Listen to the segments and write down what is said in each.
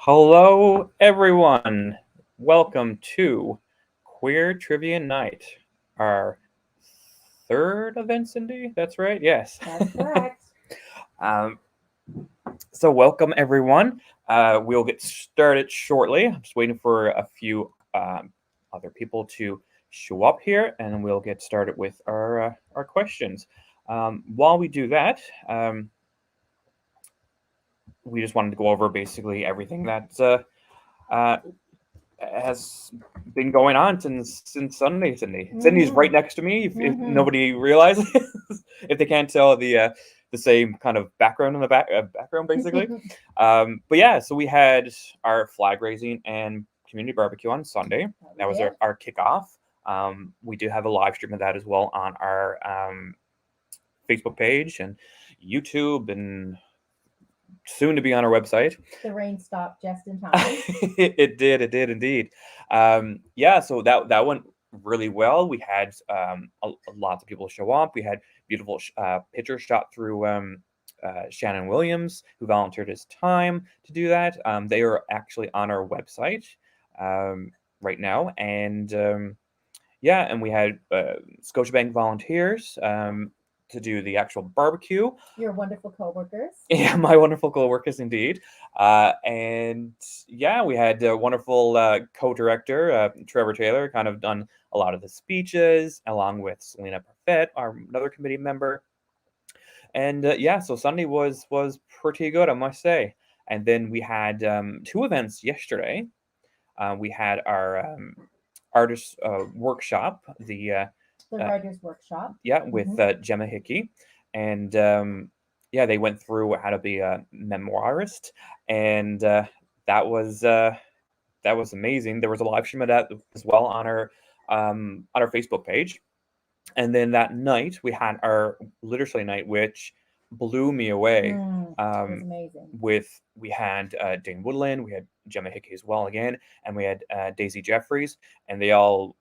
Hello, everyone. Welcome to Queer Trivia Night, our third event, Cindy. That's right. Yes. That's correct. um, so, welcome, everyone. We'll get started shortly. I'm just waiting for a few other people to show up here, and we'll get started with our questions. While we do that, we just wanted to go over basically everything that uh, has been going on since Sunday. Cindy's right Mm-hmm. next to me. If Mm-hmm. nobody realizes, if they can't tell the same kind of background in the background, basically. But yeah, so we had our flag raising and community barbecue on Sunday. We That was did. our kickoff. We do have a live stream of that as well on our Facebook page and YouTube and soon to be on our website. The rain stopped just in time. It did indeed. Yeah, so that went really well. We had lots of people show up. We had beautiful pictures shot through Shannon Williams, who volunteered his time to do that. They are actually on our website right now, and yeah, and we had Scotiabank volunteers to do the actual barbecue. Your wonderful coworkers. Yeah, my wonderful co-workers indeed. And yeah, we had a wonderful co-director, Trevor Taylor, kind of done a lot of the speeches, along with Selena Parfait, our another committee member. And yeah, so Sunday was pretty good, I must say. And then we had two events yesterday. We had our artist workshop, The uh, writers' workshop. yeah, Mm-hmm. with Gemma Hickey, and yeah, they went through how to be a memoirist, and that was amazing. There was a live stream of that as well on our Facebook page, and then that night we had our literacy night, which blew me away. It was amazing. With we had Dane Woodland, we had Gemma Hickey as well again, and we had Daisy Jeffries, and they all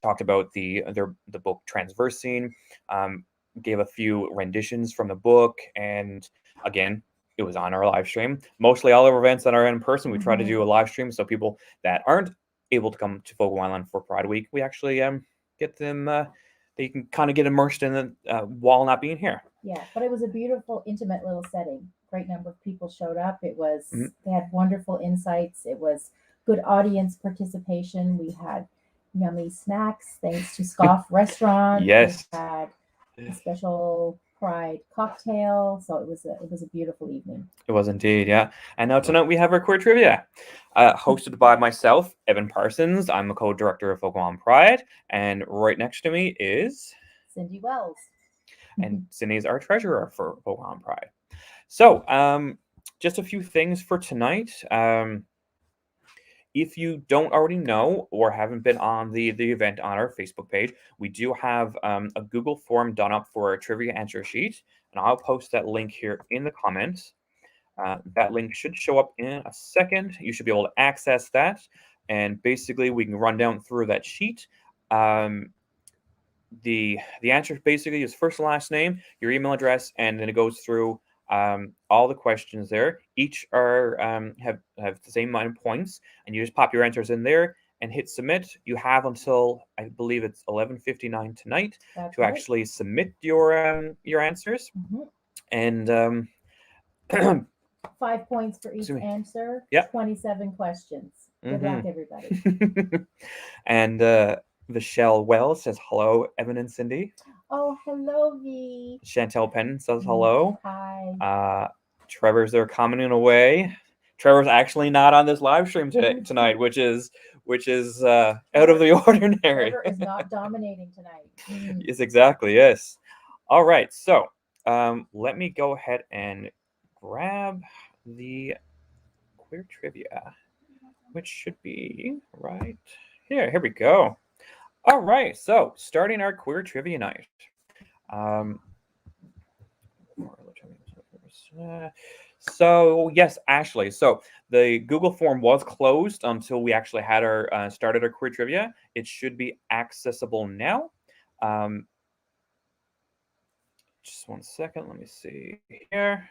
talked about the book Transversing, um, gave a few renditions from the book, and again, it was on our live stream. Mostly all our events that are in person, we try to Mm-hmm. do a live stream, so people that aren't able to come to Fogo Island for Pride Week, we actually get them. They can kind of get immersed in it while not being here. Yeah, but it was a beautiful, intimate little setting. Great number of people showed up. Mhm. They had wonderful insights. It was good audience participation. We had yummy snacks thanks to Scoff Restaurant. We Yes, had a special pride cocktail. So it was a beautiful evening. it was indeed, yeah. And now tonight we have our queer trivia, hosted by myself, Evan Parsons. I'm the co-director of Pokemon Pride, and right next to me is, Cindy Wells. and Sydney's our treasurer for Pokemon Pride. So, just a few things for tonight. If you don't already know or haven't been on the event on our Facebook page, we do have a Google form done up for a trivia answer sheet, and I'll post that link here in the comments. That link should show up in a second. You should be able to access that, and basically we can run down through that sheet. Um, the answer basically is first and last name, your email address, and then it goes through all the questions there. Each are have the same amount of points, and you just pop your answers in there and hit submit. You have until I believe it's 11:59 tonight That's to right. actually submit your answers. Hmm. And 5 points for each excuse me. answer, Yeah. 27 questions. Good luck, Hmm. everybody. And Michelle Wells says hello, Evan and Cindy. Oh, hello, V. Chantel Penn says hello. Hi. Uh, Trevor's there commenting away. Trevor's actually not on this live stream tonight, which is out of Trevor, the ordinary. Trevor is not dominating tonight. Yes, exactly. Yes. All right. So let me go ahead and grab the queer trivia, which should be right here. Here we go. All right. So starting our queer trivia night. Um, so yes, Ashley. So the Google form was closed until we actually had our started our queer trivia. It should be accessible now. Um, just one second. Let me see here.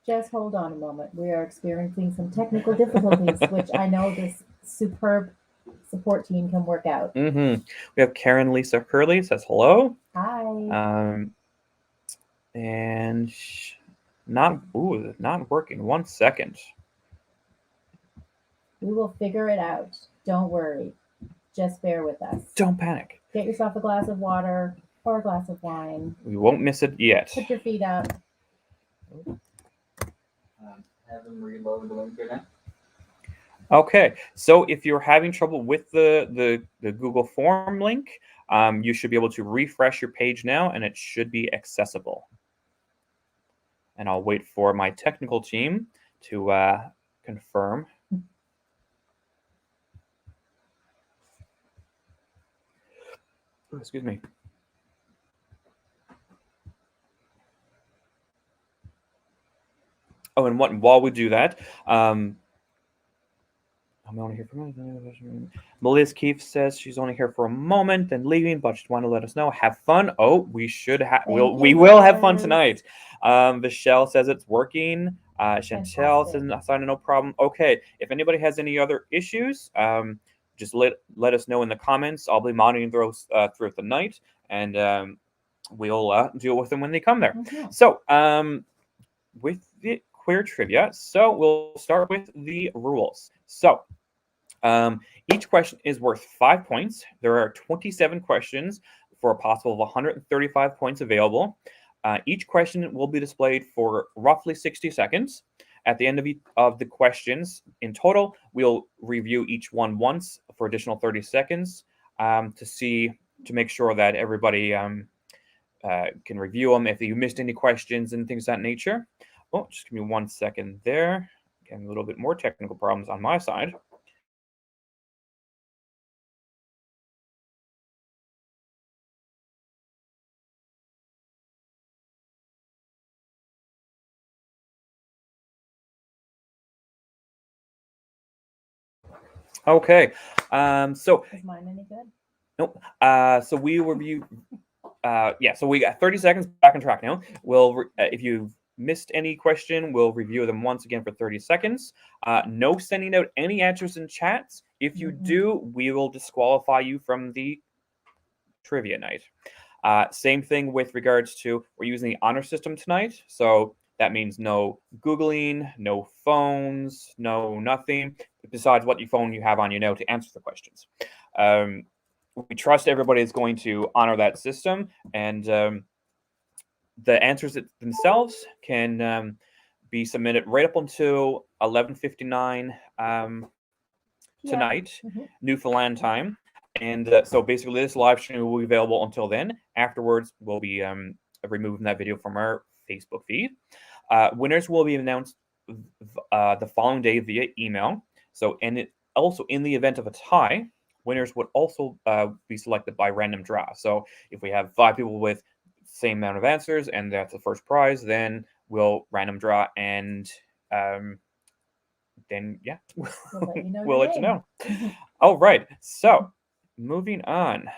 Just hold on a moment. We are experiencing some technical difficulties, which I know this superb support team can work out. We have Karen Lisa Curley says hello. Hi. And not working. 1 second. We will figure it out. Don't worry. Just bear with us. Don't panic. Get yourself a glass of water or a glass of wine. We won't miss it yet. Put your feet up. Have them reload the link right now. Okay, so if you're having trouble with the Google Form link, you should be able to refresh your page now, and it should be accessible. And I'll wait for my technical team to confirm. Oh, excuse me. Oh, and while we do that, I'm only here for a minute. Melissa Keefe says she's only here for a moment and leaving, but she wanted to let us know. Have fun. Oh, we should have. We will have fun tonight. Michelle says it's working. Chantel says no problem. Okay, if anybody has any other issues, just let us know in the comments. I'll be monitoring those throughout the night, and we'll deal with them when they come there. Mhm. So, with the queer trivia, so we'll start with the rules. So, each question is worth 5 points. There are 27 questions for a possible of 135 points available. Each question will be displayed for roughly 60 seconds. At the end of the questions, in total, we'll review each one once for additional 30 seconds to make sure that everybody can review them if you missed any questions and things of that nature. Oh, just give me 1 second there. Getting a little bit more technical problems on my side. Okay, so Is mine any good? nope. So we review. Yeah, so we got 30 seconds back on track now. We'll if you've missed any question, we'll review them once again for 30 seconds. No sending out any answers in chats. If you do, we will disqualify you from the trivia night. Same thing with regards to, we're using the honor system tonight, so that means no Googling, no phones, no nothing besides what your phone you have on you now to answer the questions. We trust everybody is going to honor that system, and the answers themselves can be submitted right up until 11:59 tonight, Newfoundland time. And so basically this live stream will be available until then. Afterwards, we'll be removing that video from our Facebook feed. Winners will be announced the following day via email. So, and also in the event of a tie, winners would also be selected by random draw. So if we have 5 people with the same amount of answers and that's the first prize, then we'll random draw, and then yeah, we'll let you know. All right, so moving on.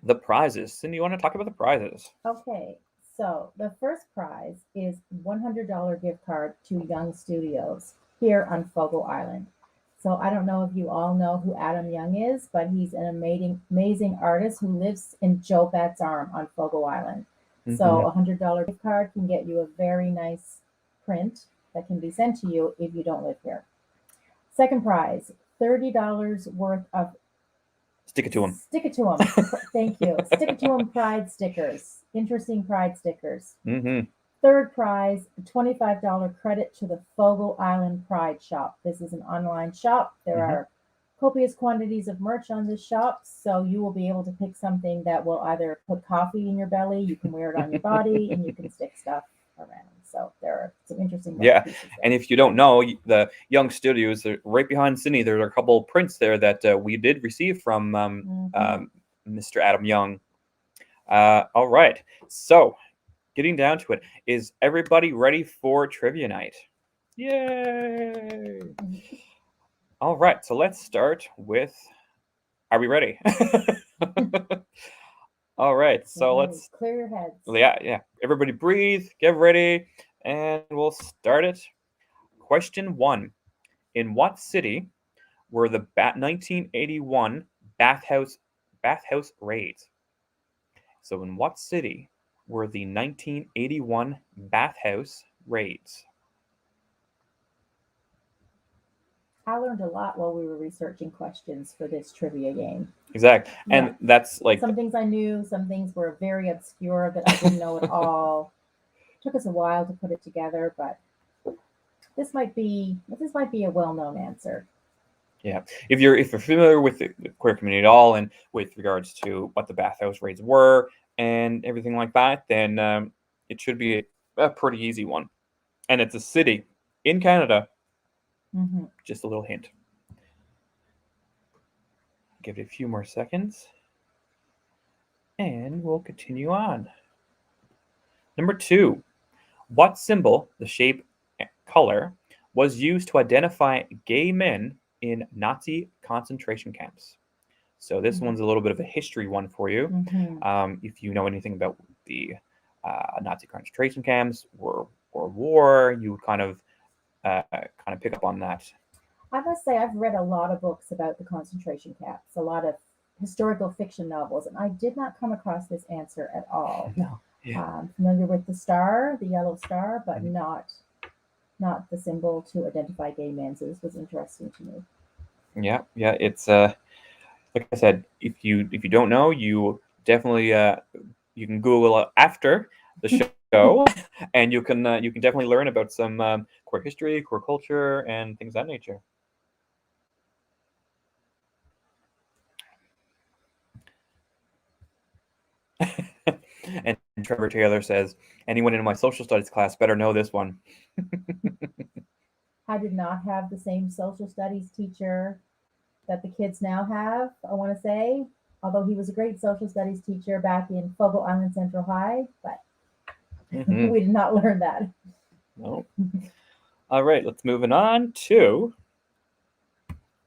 The prizes. Cindy, you want to talk about the prizes? Okay, so the first prize is $100 gift card to Young Studios here on Fogo Island. So I don't know if you all know who Adam Young is, but he's an amazing artist who lives in Joe Bat's Arm on Fogo Island. So a $100 gift card can get you a very nice print that can be sent to you if you don't live here. Second prize, $30 worth of Stick it to him. Stick it to him. Thank you. Stick it to him pride stickers. Interesting pride stickers. Third prize, $25 credit to the Fogo Island Pride Shop. This is an online shop. There are copious quantities of merch on this shop, so you will be able to pick something that will either put coffee in your belly, you can wear it on your body, and you can stick stuff around. So there are some interesting pieces there. And if you don't know, the Young Studios, right behind Sydney, there are a couple of prints there that we did receive from Mr. Adam Young. All right, so getting down to it, is everybody ready for trivia night? Yay! All right, so let's start with, are we ready? All right, so Right. let's Clear your heads. yeah. Everybody breathe, get ready, and we'll start it. Question 1. In what city were the 1981 bathhouse raids? So in what city were the 1981 bathhouse raids? I learned a lot while we were researching questions for this trivia game. Exactly. And Yeah. that's like Some things I knew, some things were very obscure that I didn't know at all. Took us a while to put it together, but this might be a well-known answer. Yeah, if you're familiar with the queer community at all, and with regards to what the bathhouse raids were and everything like that, then it should be a pretty easy one. And it's a city in Canada. Mm-hmm. Just a little hint. Give it a few more seconds, and we'll continue on. Number 2, what symbol, the shape, color, was used to identify gay men in Nazi concentration camps? So this one's a little bit of a history one for you. Mm-hmm. If you know anything about the Nazi concentration camps or war, you would kind of pick up on that. I must say I've read a lot of books about the concentration camps, a lot of historical fiction novels, and I did not come across this answer at all. No. Yeah. Familiar with the star, the yellow star, but Mhm. not the symbol to identify gay men. So this was interesting to me. Yeah. It's like I said, if you don't know, you definitely you can Google it after the show, and you can definitely learn about some queer history, queer culture, and things of that nature. And Trevor Taylor says, anyone in my social studies class better know this one. I did not have the same social studies teacher that the kids now have, I want to say, although he was a great social studies teacher back in Fogo Island Central High, but Mhm. we did not learn that. No. All right, let's moving on to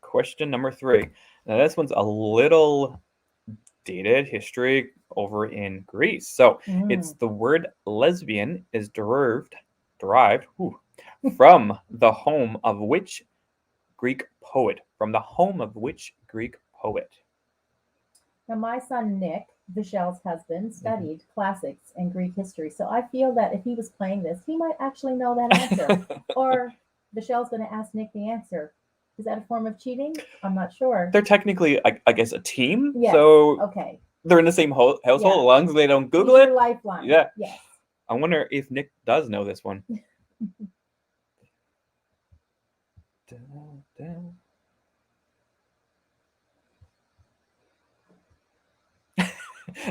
question number 3. Now this one's a little dated history over in Greece. So it's the word lesbian is derived from the home of which Greek poet? From the home of which Greek poet? Now, my son Nick, Vishal's husband, studied classics and Greek history, so I feel that if he was playing this, he might actually know that answer. Or Vishal's going to ask Nick the answer. Is that a form of cheating? I'm not sure. They're technically, I guess, a team. Yes. So Okay. they're in the same household, Yeah. as long as they don't Google He's it. your lifeline. Yeah. Yes. I wonder if Nick does know this one.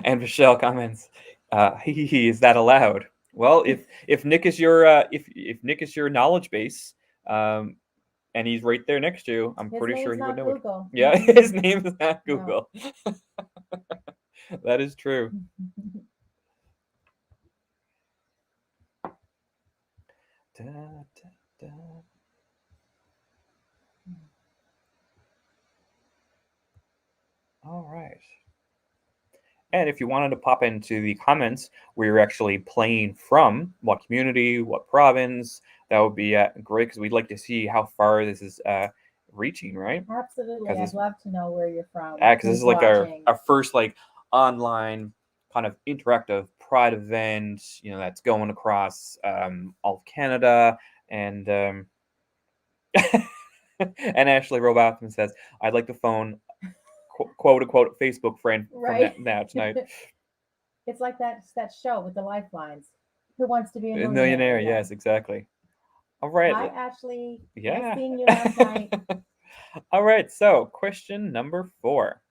And Michelle comments, is that allowed? Well, if Nick is your if Nick is your knowledge base, and he's right there next to you, I'm His pretty name's sure he would not know Google. it. Yeah, his name is not No. Google. That is true. Da, da, da. All right. And if you wanted to pop into the comments where you're actually playing from, what community, what province, that would be great, because we'd like to see how far this is reaching, right? Absolutely. 'Cause I'd this- love to know where you're from. Because this who's is like our watching. first like online kind of interactive pride event, that's going across all of Canada. And and Ashley Robotham says, I'd like to phone quote unquote Facebook friend Right. from now tonight. It's like that show with the lifelines. Who wants to be a A millionaire? millionaire, Yeah. yes, exactly. All right. Hi, Ashley. Yeah. Nice seeing you last night. All right. So, question number 4.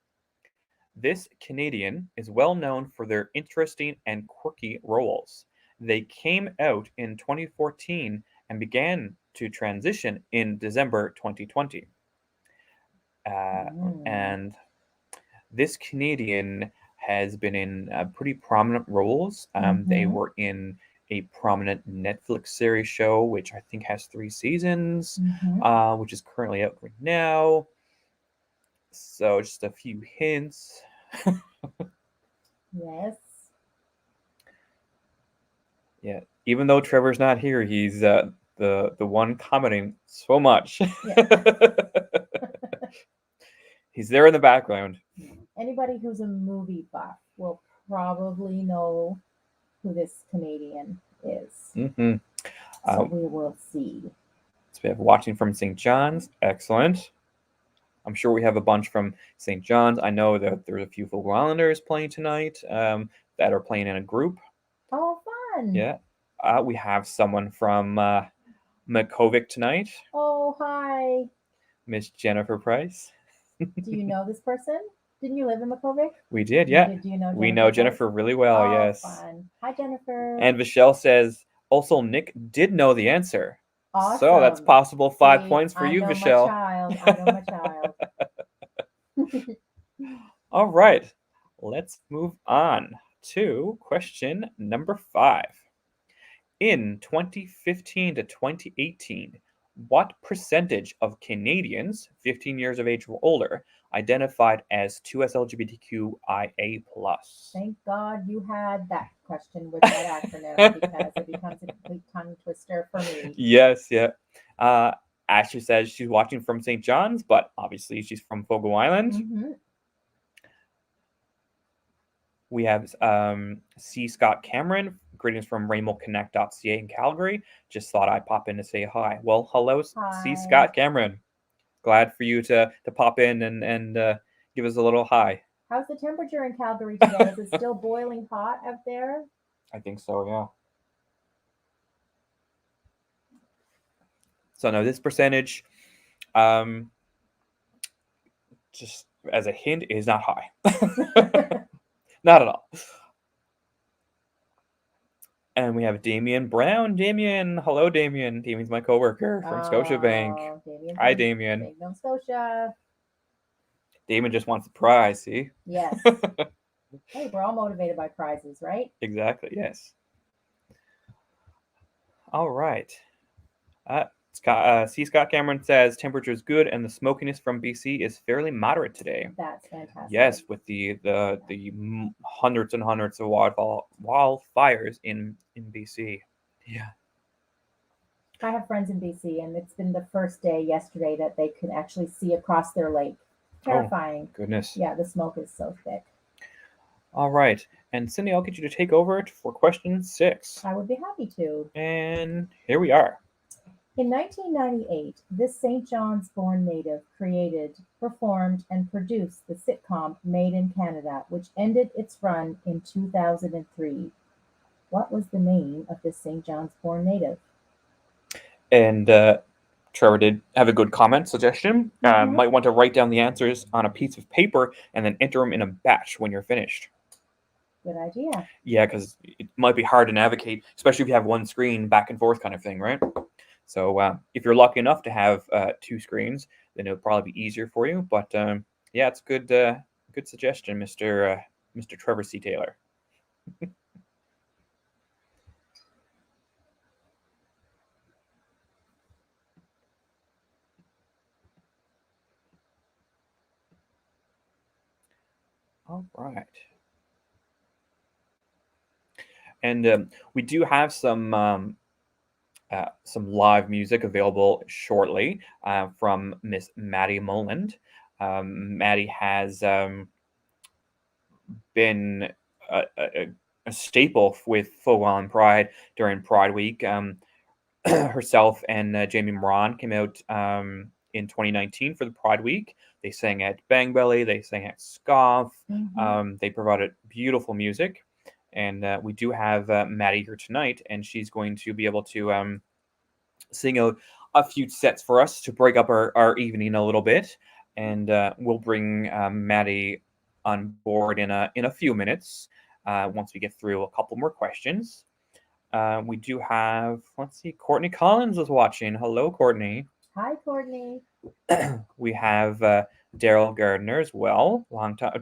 This Canadian is well known for their interesting and quirky roles. They came out in 2014 and began to transition in December 2020. And this Canadian has been in pretty prominent roles. They Mhm. were in a prominent Netflix series show, which I think has 3 seasons, Mhm. which is currently out right now. So just a few hints. Yes. Yeah. Even though Trevor's not here, he's the one commenting so much. Yeah. He's there in the background. Anybody who's a movie buff will probably know who this Canadian is. Hmm So we will see. So we have watching from St. John's. Excellent. I'm sure we have a bunch from St. John's. I know that there's a few Fogo Islanders playing tonight that are playing in a group. Oh, fun. Yeah. We have someone from Makovic tonight, Oh, hi. Miss Jennifer Price. Do you know this person? Didn't you live in Makovic? We did, yeah. Do you know We know Price? Jennifer really well, Oh, yes. fun. Hi, Jennifer. And Michelle says, also, Nick did know the answer. Awesome. So that's possible 5 See, points for I you, know Michelle. My child. I know my child. All right, let's move on to question number 5. In 2015 to 2018, what percentage of Canadians 15 years of age or older identified as 2S LGBTQIA+. Thank God you had that question with that acronym because it becomes a complete tongue twister for me. Yes, yeah. Ashley says she's watching from St. John's, but obviously she's from Fogo Island. Mm-hmm. We have C. Scott Cameron. Greetings from RainbowConnect.ca in Calgary. Just thought I'd pop in to say hi. Well, hello, Hi. C. Scott Cameron. Glad for you to pop in and give us a little hi. How's the temperature in Calgary today? Is it still boiling hot out there? I think so, yeah. So no, this percentage, just as a hint, is not high. Not at all. And we have Damien Brown. Damien, hello, Damien. Damien's my coworker from Scotiabank. Hi, Damien. Big Nova Scotia. Damien just wants a prize, see? Yes. Hey, we're all motivated by prizes, right? Exactly, yes. All right. C. Scott Cameron says temperature is good and the smokiness from BC is fairly moderate today. That's fantastic. Yes, with the hundreds and hundreds of wildfires in BC. Yeah. I have friends in BC, and it's been the first day yesterday that they could actually see across their lake. Terrifying. Oh, goodness. Yeah, the smoke is so thick. All right. And Cindy, I'll get you to take over for question 6. I would be happy to. And here we are. In 1998, this St. John's born native created, performed, and produced the sitcom Made in Canada, which ended its run in 2003. What was the name of this St. John's born native? And Trevor did have a good comment suggestion. Mhm. Might want to write down the answers on a piece of paper and then enter them in a batch when you're finished. Good idea. Yeah, because it might be hard to navigate, especially if you have one screen back and forth kind of thing, right? So if you're lucky enough to have 2 screens, then it'll probably be easier for you. But yeah, it's good suggestion, Mr. Trevor C. Taylor. All right. And we do have some live music available shortly from Miss Maddie Moland. Maddie has been a staple with Fogo Island Pride during Pride Week. Herself and Jamie Moran came out in 2019 for the Pride Week. They sang at Bang Belly. They sang at Scoff. Mm-hmm. They provided beautiful music. And we do have Maddie here tonight, and she's going to be able to sing a few sets for us to break up our evening a little bit. And we'll bring Maddie on board in a few minutes once we get through a couple more questions. We do have, let's see, Courtney Collins is watching. Hello, Courtney. Hi, Courtney. We have Daryl Gardner as well.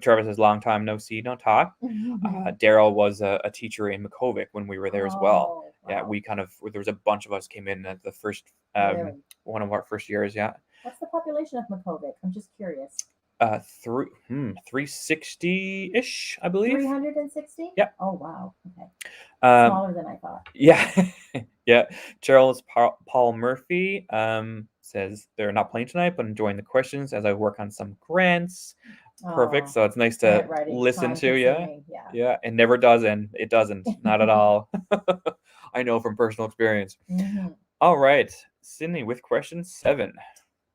Trevor says, long time no see, no talk. Daryl was a teacher in Makovic when we were there as well. Wow. Yeah, there was a bunch of us came in at the first Really? one of our first years. Yeah. What's the population of Makovic? I'm just curious. Through 360-ish, I believe. 360? Yep. Oh, wow. Okay. Um, Smaller than I thought. yeah, yeah. Charles Paul Murphy says they're not playing tonight, but enjoying the questions as I work on some grants. Perfect. Oh, So it's nice to grant writing, listen to. Yeah, time-consuming, yeah. yeah. It never does end. It doesn't. Not at all. I know from personal experience. Mhm. All right, Sydney with question 7.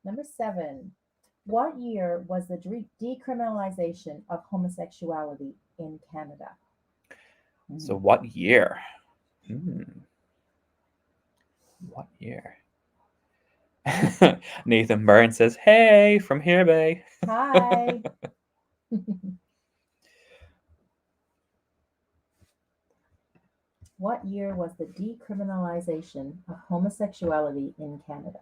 Number 7. What year was the decriminalization of homosexuality in Canada? So what year? What year? Nathan Byrne says, "Hey, from here, Bay." Hi. What year was the decriminalization of homosexuality in Canada?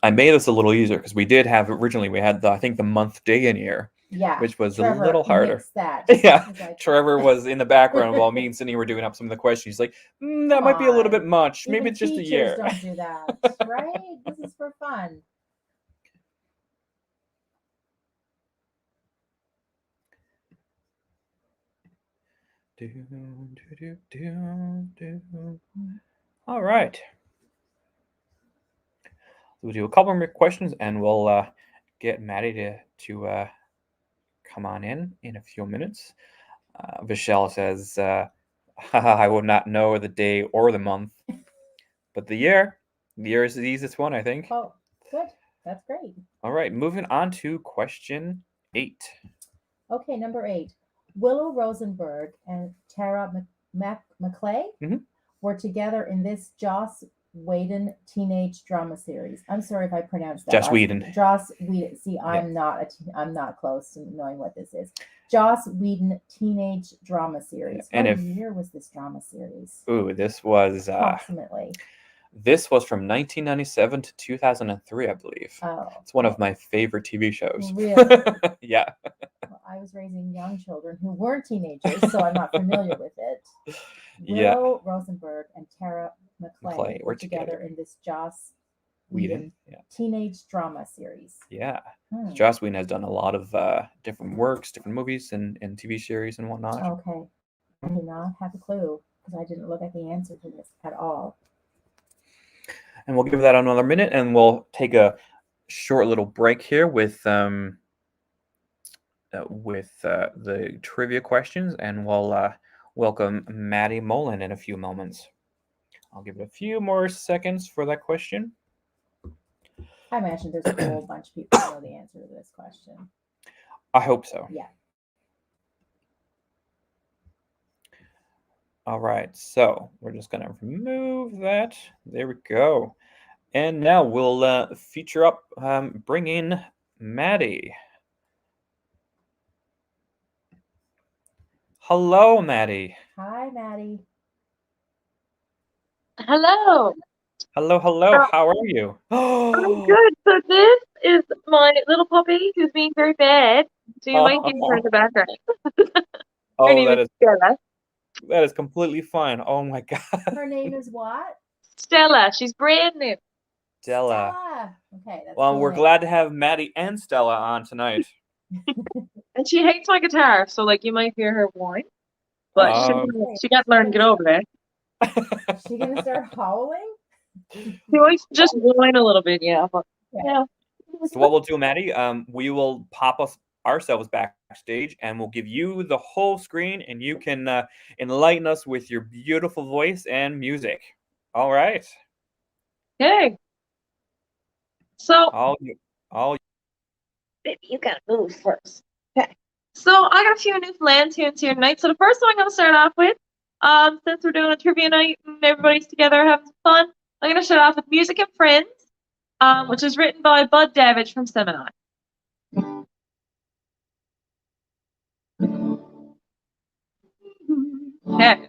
I made this a little easier because we did have originally we had I think the month, day, and year, Yeah. which was Trevor a little harder. mixed that. Yeah, He's like, Trevor was in the background while me and Sydney were doing up some of the questions. He's like, that Come might be a little on. bit much. Maybe even it's just a teachers year. don't do that, right? This is for fun. All right. We'll do a couple more questions and we'll get Maddie to come on in a few minutes. Vishal says, I would not know the day or the month, but the year. The year is the easiest one, I think. Oh, good. That's great. All right, moving on to question 8. Okay, number 8. Willow Rosenberg and Tara McClay Mhm. were together in this Joss Whedon teenage drama series. I'm sorry if I pronounced that. Joss Whedon. Joss Whedon. See, I'm not close to knowing what this is. Joss Whedon teenage drama series. And what if- year was this drama series? Ooh, this was Approximately. this was from 1997 to 2003, I believe. Oh, It's one of my favorite TV shows. Really? Yeah. Well, I was raising young children who weren't teenagers, so I'm not familiar with it. Yeah. Willow Rosenberg and Tara McClay McClay were were together together. in this Joss Whedon. Whedon Yeah. teenage drama series. Yeah. Hmm. Joss Whedon has done a lot of different works, different movies, and TV series and whatnot. Okay. I do not have a clue because I didn't look at the answer to this at all. And we'll give that another minute, and we'll take a short little break here with the trivia questions, and we'll welcome Maddie Mullen in a few moments. I'll give it a few more seconds for that question. I imagine there's a whole bunch of people who know the answer to this question. I hope so. Yeah. All right, so we're just going to remove that. There we go. And now we'll feature up, bring in Maddie. Hello, Maddie. Hi, Maddie. Hello. Hello. Oh. How are you? I'm good. So this is my little puppy who's being very bad. So you might hear her in the background. Her Oh, name is Stella. that is completely fine. Oh my God. Her name is what? Stella. She's brand new. Stella. Okay. That's Well, cool we're name. glad to have Maddie and Stella on tonight. And she hates my guitar, so like you might hear her whine. But she can't learn to get over that. Is she gonna start howling? She likes to just whine a little bit, yeah. But yeah. So what we'll do, Maddie, we will pop ourselves backstage, and we'll give you the whole screen, and you can enlighten us with your beautiful voice and music. All right. Okay. So All baby, you gotta move first. Okay. So I got a few Newfoundland tunes here tonight. So the first one I'm gonna start off with, since we're doing a trivia night and everybody's together having some fun, I'm gonna start off with Music and Friends, which is written by Bud Davidge from Seminole. Okay.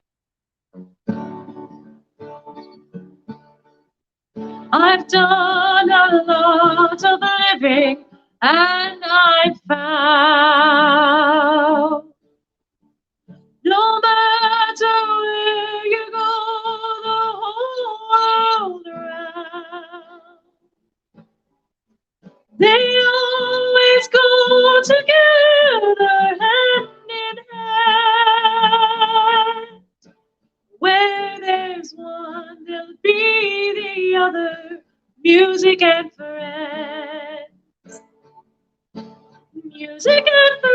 I've done a lot of living, and I've found no matter where you go, the whole world around, they always is one, there'll be the other. Music and friends. Music and friends.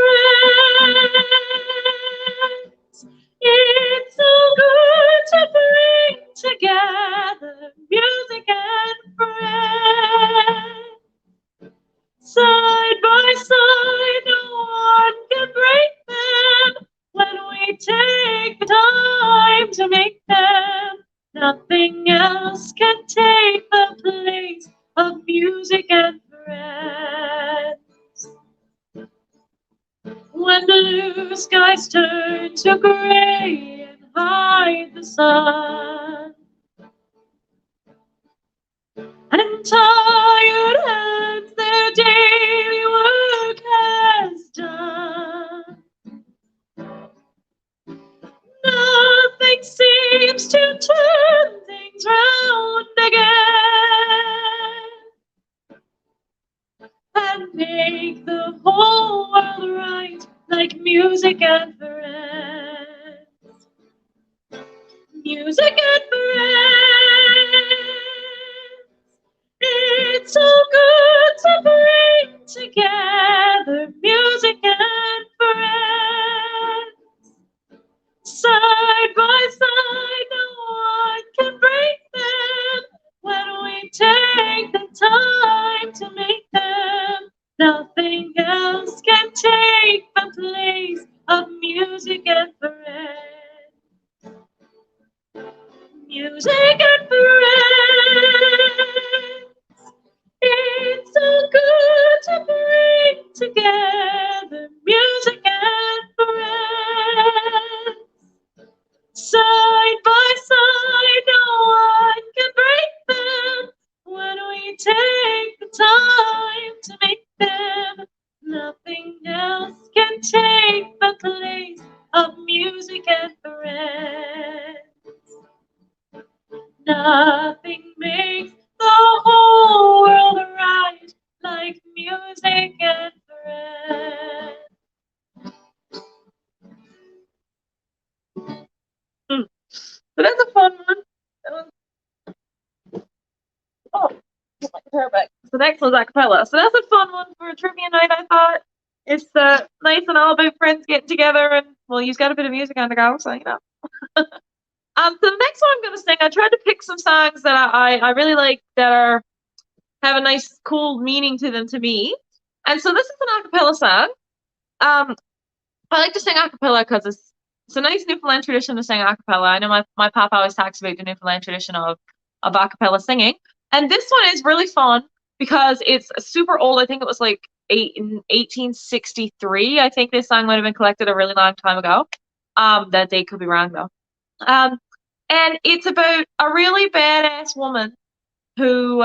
It's so good to bring together music and friends. Side by side, no one can break them when we take the time to make them. Nothing else can take the place of music and friends. When blue skies turn to gray and hide the sun, and tired hands their daily work has done, nothing seems to turn things round again and make the whole world right like music and friends. Music and friends. It's so good to bring together music and friends. Side by side, no one can break them when we take the time to make them. Nothing else can take the place of music and friends. Music and friends. It's so good to bring together music and friends. Side by side, no one can break them when we take the time to make them. Nothing else can take the place of music and friends. Nothing makes the whole world right like music and friends. So that's a fun one. Oh, put my guitar back. So next one's acapella. So that's a fun one for a trivia night, I thought. It's nice and all about friends getting together and, well, you've got a bit of music on the go, so you know. So the next one I'm going to sing, I tried to pick some songs that I really like that have a nice, cool meaning to them to me. And so this is an acapella song. I like to sing acapella because it's a nice Newfoundland tradition to sing acapella. I know my papa always talks about the Newfoundland tradition of acapella singing. And this one is really fun because it's super old. I think it was like in 1863. I think this song might have been collected a really long time ago. That date could be wrong though. And it's about a really badass woman who,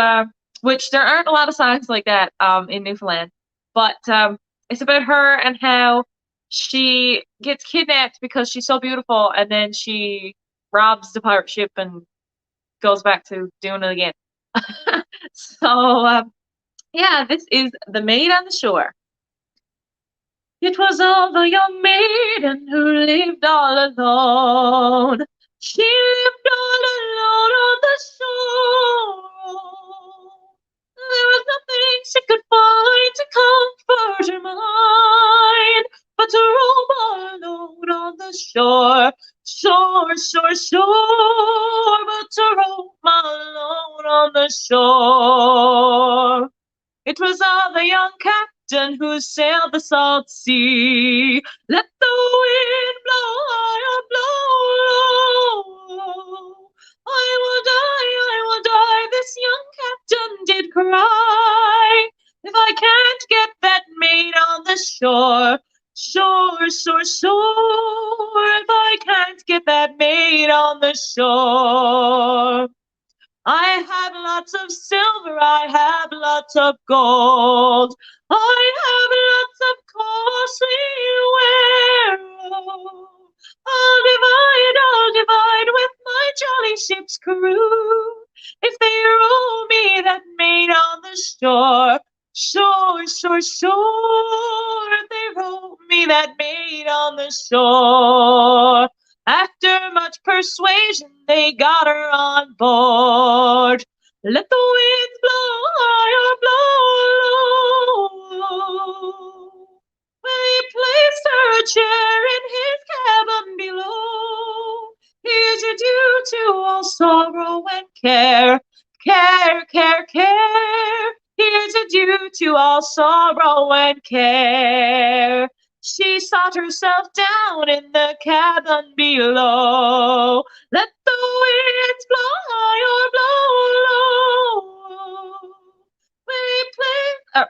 which there aren't a lot of songs like that in Newfoundland, but it's about her and how she gets kidnapped because she's so beautiful, and then she robs the pirate ship and goes back to doing it again. So, yeah, this is The Maid on the Shore. It was of a young maiden who lived all alone. She lived all alone on the shore. There was nothing she could find to comfort her mind, but to roam all alone on the shore. Shore, shore, shore, but to roam all alone on the shore. It was all the young captain who sailed the salt sea. Let the wind blow high or blow low. I will die, this young captain did cry. If I can't get that maid on the shore, shore, shore, shore, if I can't get that maid on the shore. I have lots of silver, I have lots of gold, I have lots of costly ware. I'll divide with my jolly ship's crew, if they row me that maid on the shore. Shore, shore, shore, if they row me that maid on the shore. After much persuasion, invasion, they got her on board. Let the winds blow high or blow low. Well, he placed her a chair in his cabin below. Here's your due to all sorrow and care. Care, care, care. Here's a due to all sorrow and care. She sat herself down in the cabin below. Let the winds blow high or blow low.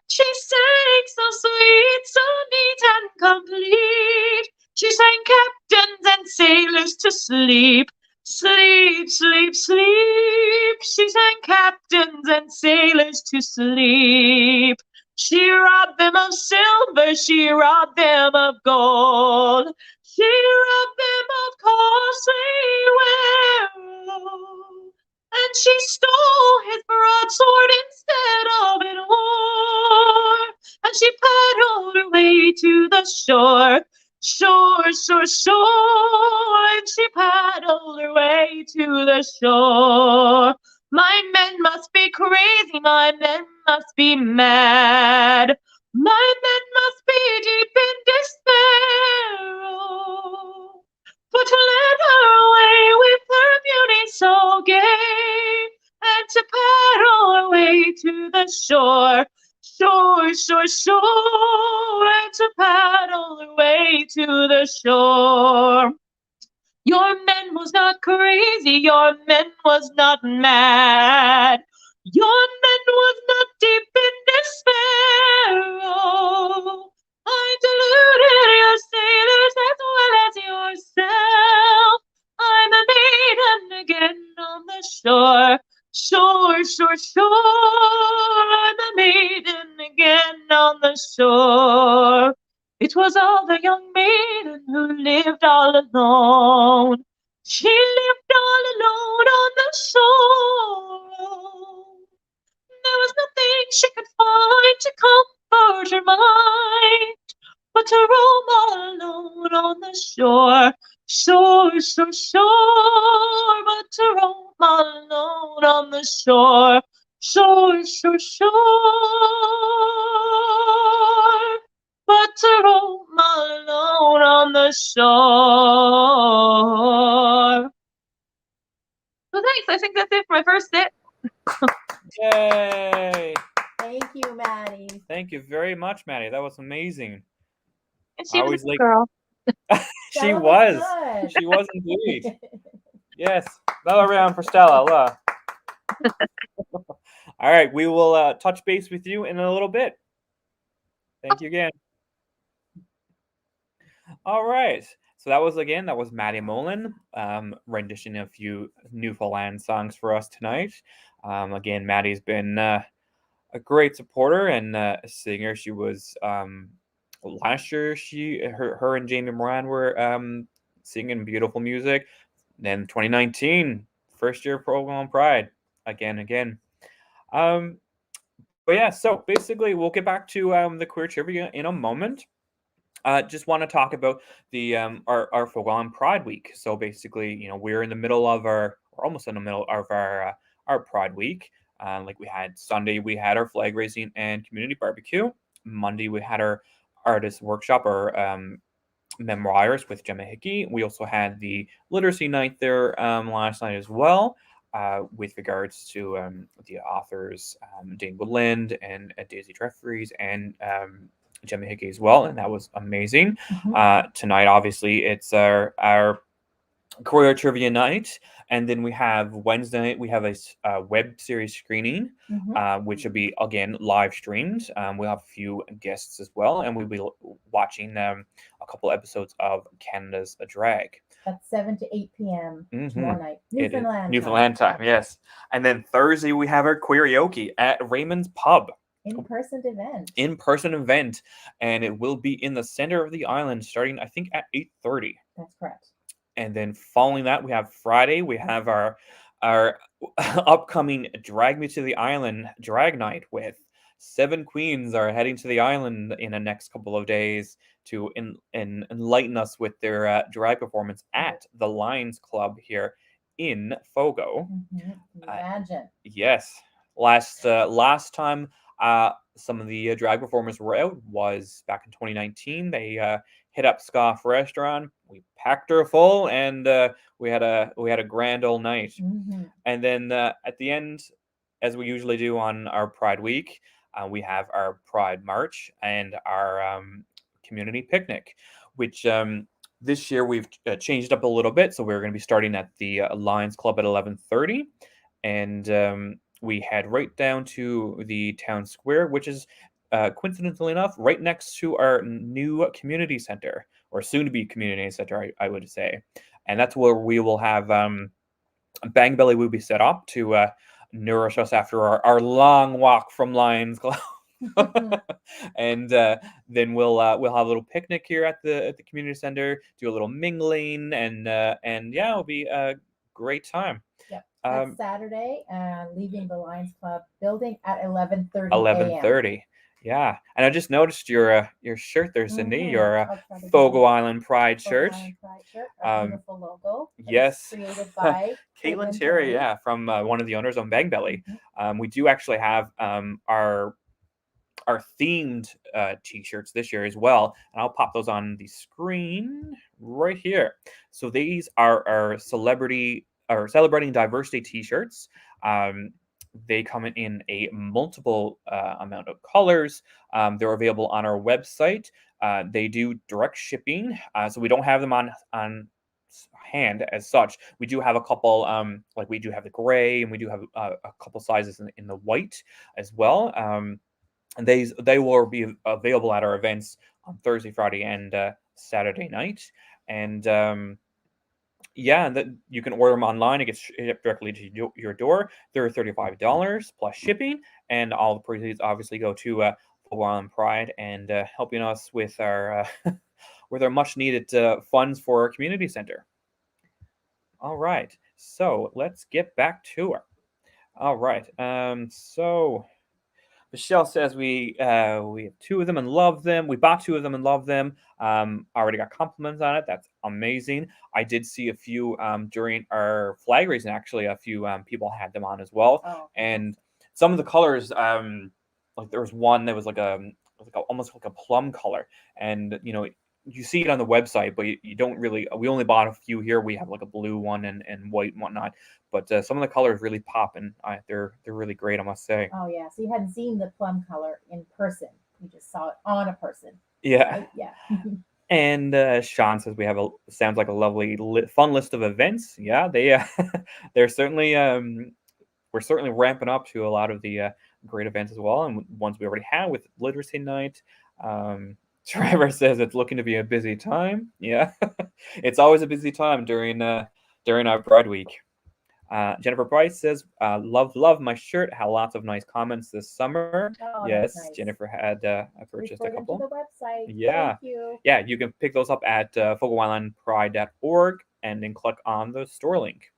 She sang so sweet, so neat and complete. She sang captains and sailors to sleep. Sleep, sleep, sleep. She sang captains and sailors to sleep. She robbed them of silver, she robbed them of gold. She robbed them of costly wealth. And she stole his broadsword instead of an oar. And she paddled her way to the shore. Shore, shore, shore. And she paddled her way to the shore. My men must be crazy, my men must be mad. My men must be deep in despair. Oh, but to led her away with her beauty so gay, and to paddle her way to the shore. Shore, shore, shore, and to paddle her way to the shore. Your man was not crazy, your man was not mad. Your man was not deep in despair. Oh, I deluded your sailors as well as yourself. I'm a maiden again on the shore. Shore, shore, shore. I'm a maiden again on the shore. It was all the young maiden who lived all alone. She lived all alone on the shore. There was nothing she could find to comfort her mind, but to roam all alone on the shore. Shore, shore, shore, but to roam all alone on the shore. Shore, shore, shore, but to roam all alone on the shore. So thanks, I think that's it for my first sit. Yay! Thank you, Maddie. Thank you very much, Maddie. That was amazing. And I she was always a like- girl. She Stella was. good. She was indeed. Yes. Another round for Stella. All right. We will touch base with you in a little bit. Thank you again. All right. So that was Maddie Mullen renditioning a few Newfoundland songs for us tonight. Again, Maddie's been a great supporter and a singer. She was last year. Her and Jamie Moran were singing beautiful music. Then 2019, first year of Provolone Pride, again. But yeah, so basically, we'll get back to the queer trivia in a moment. Just want to talk about the our Provolone Pride Week. So basically, we're in the middle of we're almost in the middle of our Pride Week. Like we had Sunday, we had our flag raising and community barbecue. Monday, we had our artist workshop or memoirs with Gemma Hickey. We also had the literacy night there last night as well, with regards to the authors Dane Woodland and Daisy Jeffries and Gemma Hickey as well, and that was amazing. Mhm. Tonight, obviously, it's our queer trivia night, and then we have Wednesday night. We have a web series screening, Mhm. which will be again live streamed. We'll have a few guests as well, and we'll be watching a couple episodes of Canada's a Drag. At 7 to 8 p.m. tomorrow night. It is Newfoundland. Newfoundland time, yes. And then Thursday we have our queerioke at Raymond's Pub. In-person event. In-person event, and it will be in the center of the island starting, I think, at 8:30. That's correct. And then following that, we have Friday. We have our upcoming Drag Me to the Island drag night with 7 queens are heading to the island in the next couple of days to enlighten us with their drag performance at the Lions Club here in Fogo. Imagine. Yes. Last time some of the drag performers were out was back in 2019. They hit up Scoff Restaurant. We packed her full, and we had a grand old night. Mhm. And then at the end, as we usually do on our Pride Week, we have our Pride March and our community picnic, which this year we've changed up a little bit. So we're going to be starting at the Lions Club at 11:30, and we head right down to the town square, which is coincidentally enough right next to our new community center, or soon-to-be community center, I would say. And that's where we will have Bang Belly will be set up to nourish us after our long walk from Lions Club. And then we'll have a little picnic here at the community center, do a little mingling, and yeah, it'll be a great time. Yep. That's Saturday, leaving the Lions Club building at 11:30 a.m. 11:30. Yeah, and I just noticed your shirt there, Cindy. Mhm. Your I'll try to Fogo do Island Pride Fogo shirt. Island Pride shirt, our beautiful logo. that was Yes. created by Caitlin Terry, yeah, from one of the owners on Bang Belly. We do actually have our themed t-shirts this year as well, and I'll pop those on the screen right here. So these are our celebrating diversity t-shirts. They come in a multiple amount of colors. They're available on our website. They do direct shipping, so we don't have them on hand as such. We do have a couple, like we do have the gray, and we do have a couple sizes in the white as well. And they will be available at our events on Thursday, Friday, and Saturday night. And yeah, that you can order them online. It gets shipped directly to your door. They're $35 plus shipping, and all the proceeds obviously go to Fogo Island Pride and helping us with our with our much needed funds for our community center. All right, so let's get back to her. All right, so Michelle says we have two of them and love them. We bought two of them and love them. Already got compliments on it. That's amazing. I did see a few during our flag raising. Actually, a few people had them on as well. Oh, And some of the colors, like there was one that was almost like a plum color, and you see it on the website, but you don't really. We only bought a few here. We have like a blue one and white and whatnot. But some of the colors really pop, and they're really great, I must say. Oh yeah, so you hadn't seen the plum color in person. You just saw it on a person. Yeah. Right? Yeah. And Sean says we have sounds like a lovely fun list of events. Yeah, they're certainly we're certainly ramping up to a lot of the great events as well, and ones we already had with Literacy Night. Trevor says it's looking to be a busy time. Yeah, it's always a busy time during our Pride Week. Jennifer Price says, love my shirt. Had lots of nice comments this summer. Oh, Yes, that's nice. Jennifer had purchased a Refer them to couple. the website. Yeah. Thank you. Yeah, you can pick those up at FogoIslandPride.org and then click on the store link.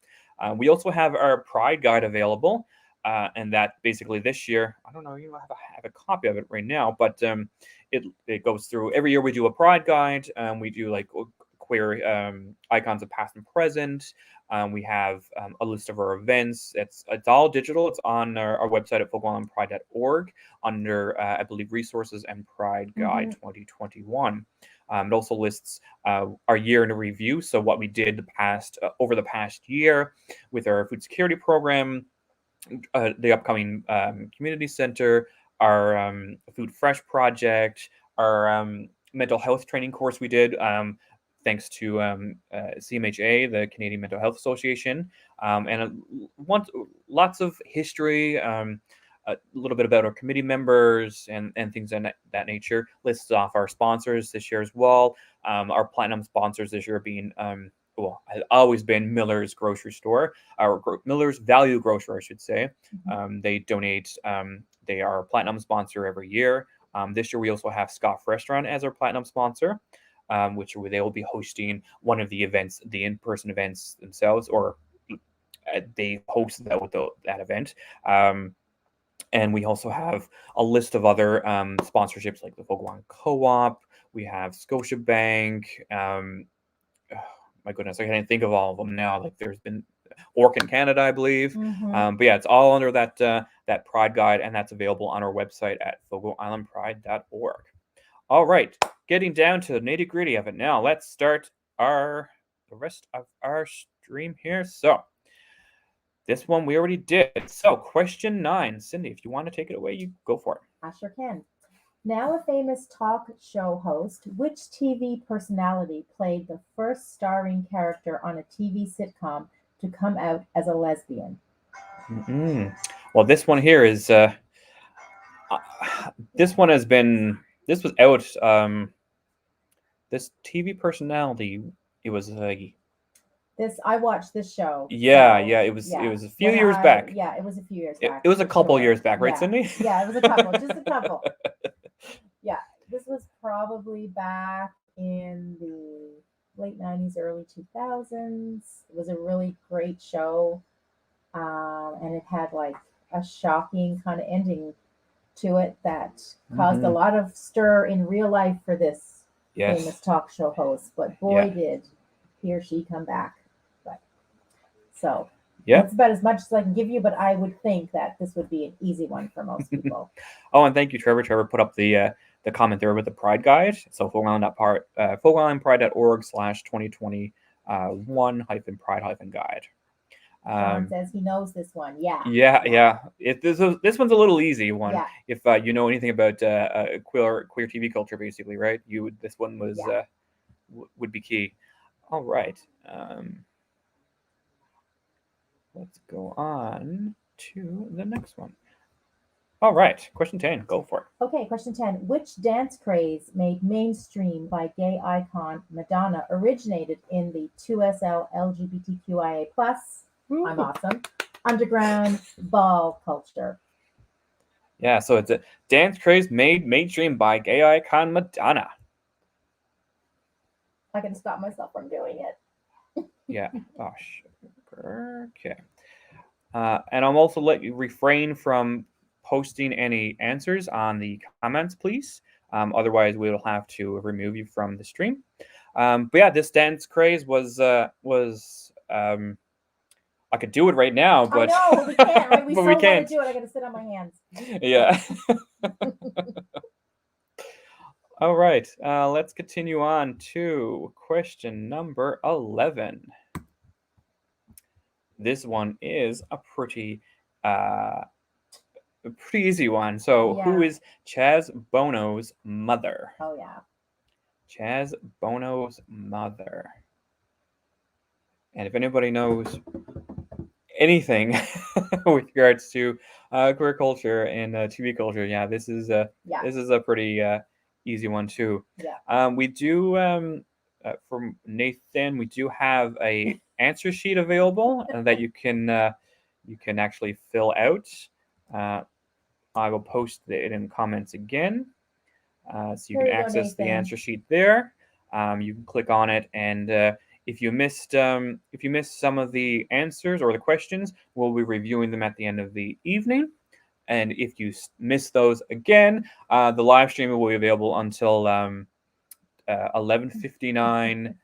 We also have our Pride Guide available, and that basically this year, I don't know, you have a copy of it right now, but it goes through every year. We do a Pride Guide, we do like queer icons of past and present. We have a list of our events. It's all digital. It's on our website at FogoIslandPride.org under, I believe, Resources and Pride Guide 2021. It also lists our year in a review. So what we did over the past year with our food security program, the upcoming community center, our Food Fresh project, our mental health training course we did. Thanks to CMHA, the Canadian Mental Health Association, and lots of history, a little bit about our committee members and things of that nature. Lists off our sponsors this year as well. Our platinum sponsors this year being, has always been Miller's Grocery Store, or Miller's Value Grocer, I should say. They donate, they are a platinum sponsor every year. This year we also have Scoff Restaurant as our platinum sponsor. Which they will be hosting one of the events, the in-person events themselves, or they host that event. And we also have a list of other sponsorships like the Fogo Island Co-op. We have Scotiabank. My goodness, I can't think of all of them now. Like there's been Orc in Canada, I believe. Mhm. But yeah, it's all under that Pride guide, and that's available on our website at fogoislandpride.org. All right, getting down to the nitty gritty of it now. Let's start the rest of our stream here. So this one we already did. So question 9, Cindy, if you want to take it away, you go for it. I sure can. Now a famous talk show host, which TV personality played the first starring character on a TV sitcom to come out as a lesbian? Well, this one here is this one has been this was out this TV personality. It was I watched this show. yeah, so, yeah. It was a few When years back. Yeah, it was a few years It, back. it was a for couple sure. years back, right, Yeah. Cindy? Yeah, it was a couple, just a couple. Yeah, this was probably back in the late 90s, early 2000s. It was a really great show. And it had like a shocking kind of ending to it that caused a lot of stir in real life for this famous Yes. talk show host. But boy, Yeah. did he or she come back. But so Yeah. that's about as much as I can give you. But I would think that this would be an easy one for most people. Oh, and thank you, Trevor. Trevor put up the comment there with the Pride Guide. So fogoislandpride.org/2021-pride-guide. Sean says he knows this one. Yeah. Yeah. This one's a little easy one. Yeah. If you know anything about queer TV culture, basically, right? This one was Yeah. would be key. All right. Let's go on to the next one. All right, question 10. Go for it. Okay, question 10. Which dance craze made mainstream by gay icon Madonna originated in the 2SL LGBTQIA+, I'm awesome, underground ball culture? Yeah, so it's a dance craze made mainstream by gay icon Madonna. I can stop myself from doing it. Yeah. Oh, okay. And I'll also let you refrain from posting any answers on the comments, please. Otherwise, we will have to remove you from the stream. But yeah, this dance craze was I could do it right now, but I know, we can't, right? We but so we want can't. to do it. I got to sit on my hands. Yeah. All right. Let's continue on to question number 11. This one is a pretty easy one. So, who Yeah. is Chaz Bono's mother? Oh, yeah. Chaz Bono's mother. And if anybody knows anything with regards to queer culture and TV culture, yeah, this is a pretty easy one too. Yeah. We do from Nathan, we do have a answer sheet available that you can actually fill out. I will post it in comments again, so you can access the answer sheet there. You can click on it, and if you missed some of the answers or the questions, we'll be reviewing them at the end of the evening. And if you miss those again, the live stream will be available until 11:59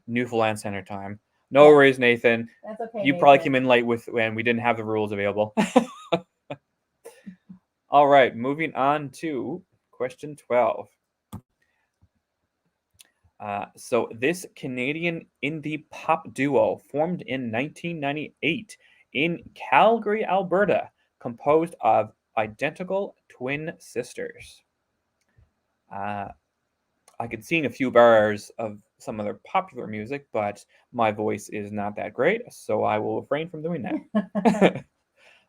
Newfoundland Center Time. No worries, Nathan. That's okay. You probably came in late when we didn't have the rules available. All right, moving on to question 12. So this Canadian indie pop duo formed in 1998 in Calgary, Alberta, composed of identical twin sisters. I could sing a few bars of some of their popular music, but my voice is not that great, so I will refrain from doing that.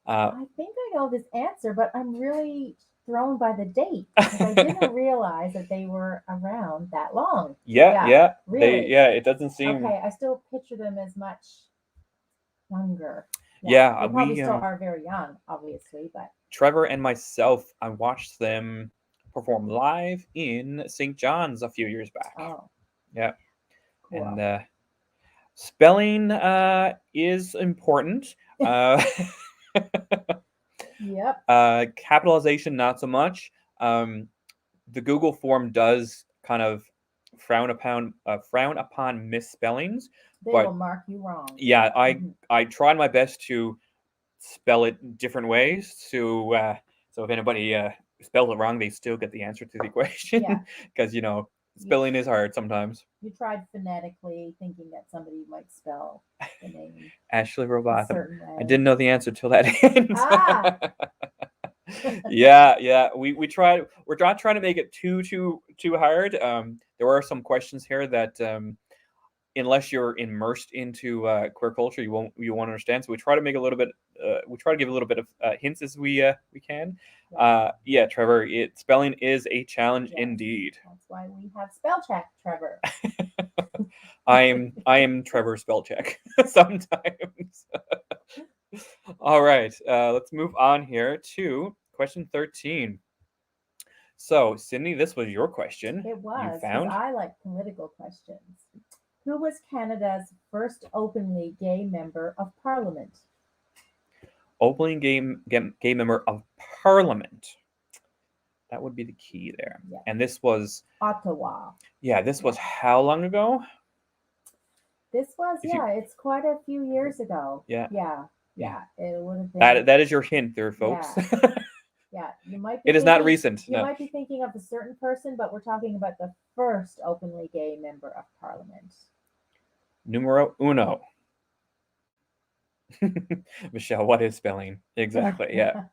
I think I know this answer, but I'm really thrown by the date because I didn't realize that they were around that long. Yeah. Really? It doesn't seem. Okay, I still picture them as much younger. Yeah, they probably still are very young, obviously, but Trevor and myself, I watched them perform live in St. John's a few years back. Oh, yeah, cool. And spelling is important. Yep. Capitalization, not so much. The Google form does kind of frown upon misspellings, They But will mark you wrong. yeah, Mhm. I tried my best to spell it different ways. So if anybody spells it wrong, they still get the answer to the question. Yeah. Because spelling is hard sometimes. You tried phonetically, thinking that somebody might spell the name Ashley a Robotham. certain way. I didn't know the answer till that end. Ah! Yeah. We tried. We're not trying to make it too hard. There are some questions here that unless you're immersed into queer culture, you won't understand. So we try to make a little bit. We try to give a little bit of hints as we can. Yeah, Trevor. Spelling is a challenge Yes. indeed. That's why we have spell check, Trevor. I am Trevor Spellcheck sometimes. All right, let's move on here to question 13. So, Sydney, this was your question. It was, You 'cause found I like political questions. Who was Canada's first openly gay member of parliament? openly gay member of Parliament. That would be the key there. Yeah. And this was Ottawa. this was how long ago? This was, If you- it's quite a few years ago. Yeah. Yeah. It would have been. That is your hint there, folks. Yeah, you might be It is not thinking- recent. You No. might be thinking of a certain person, but we're talking about the first openly gay member of parliament. Numero uno. Michelle, what is spelling? Exactly. Yeah.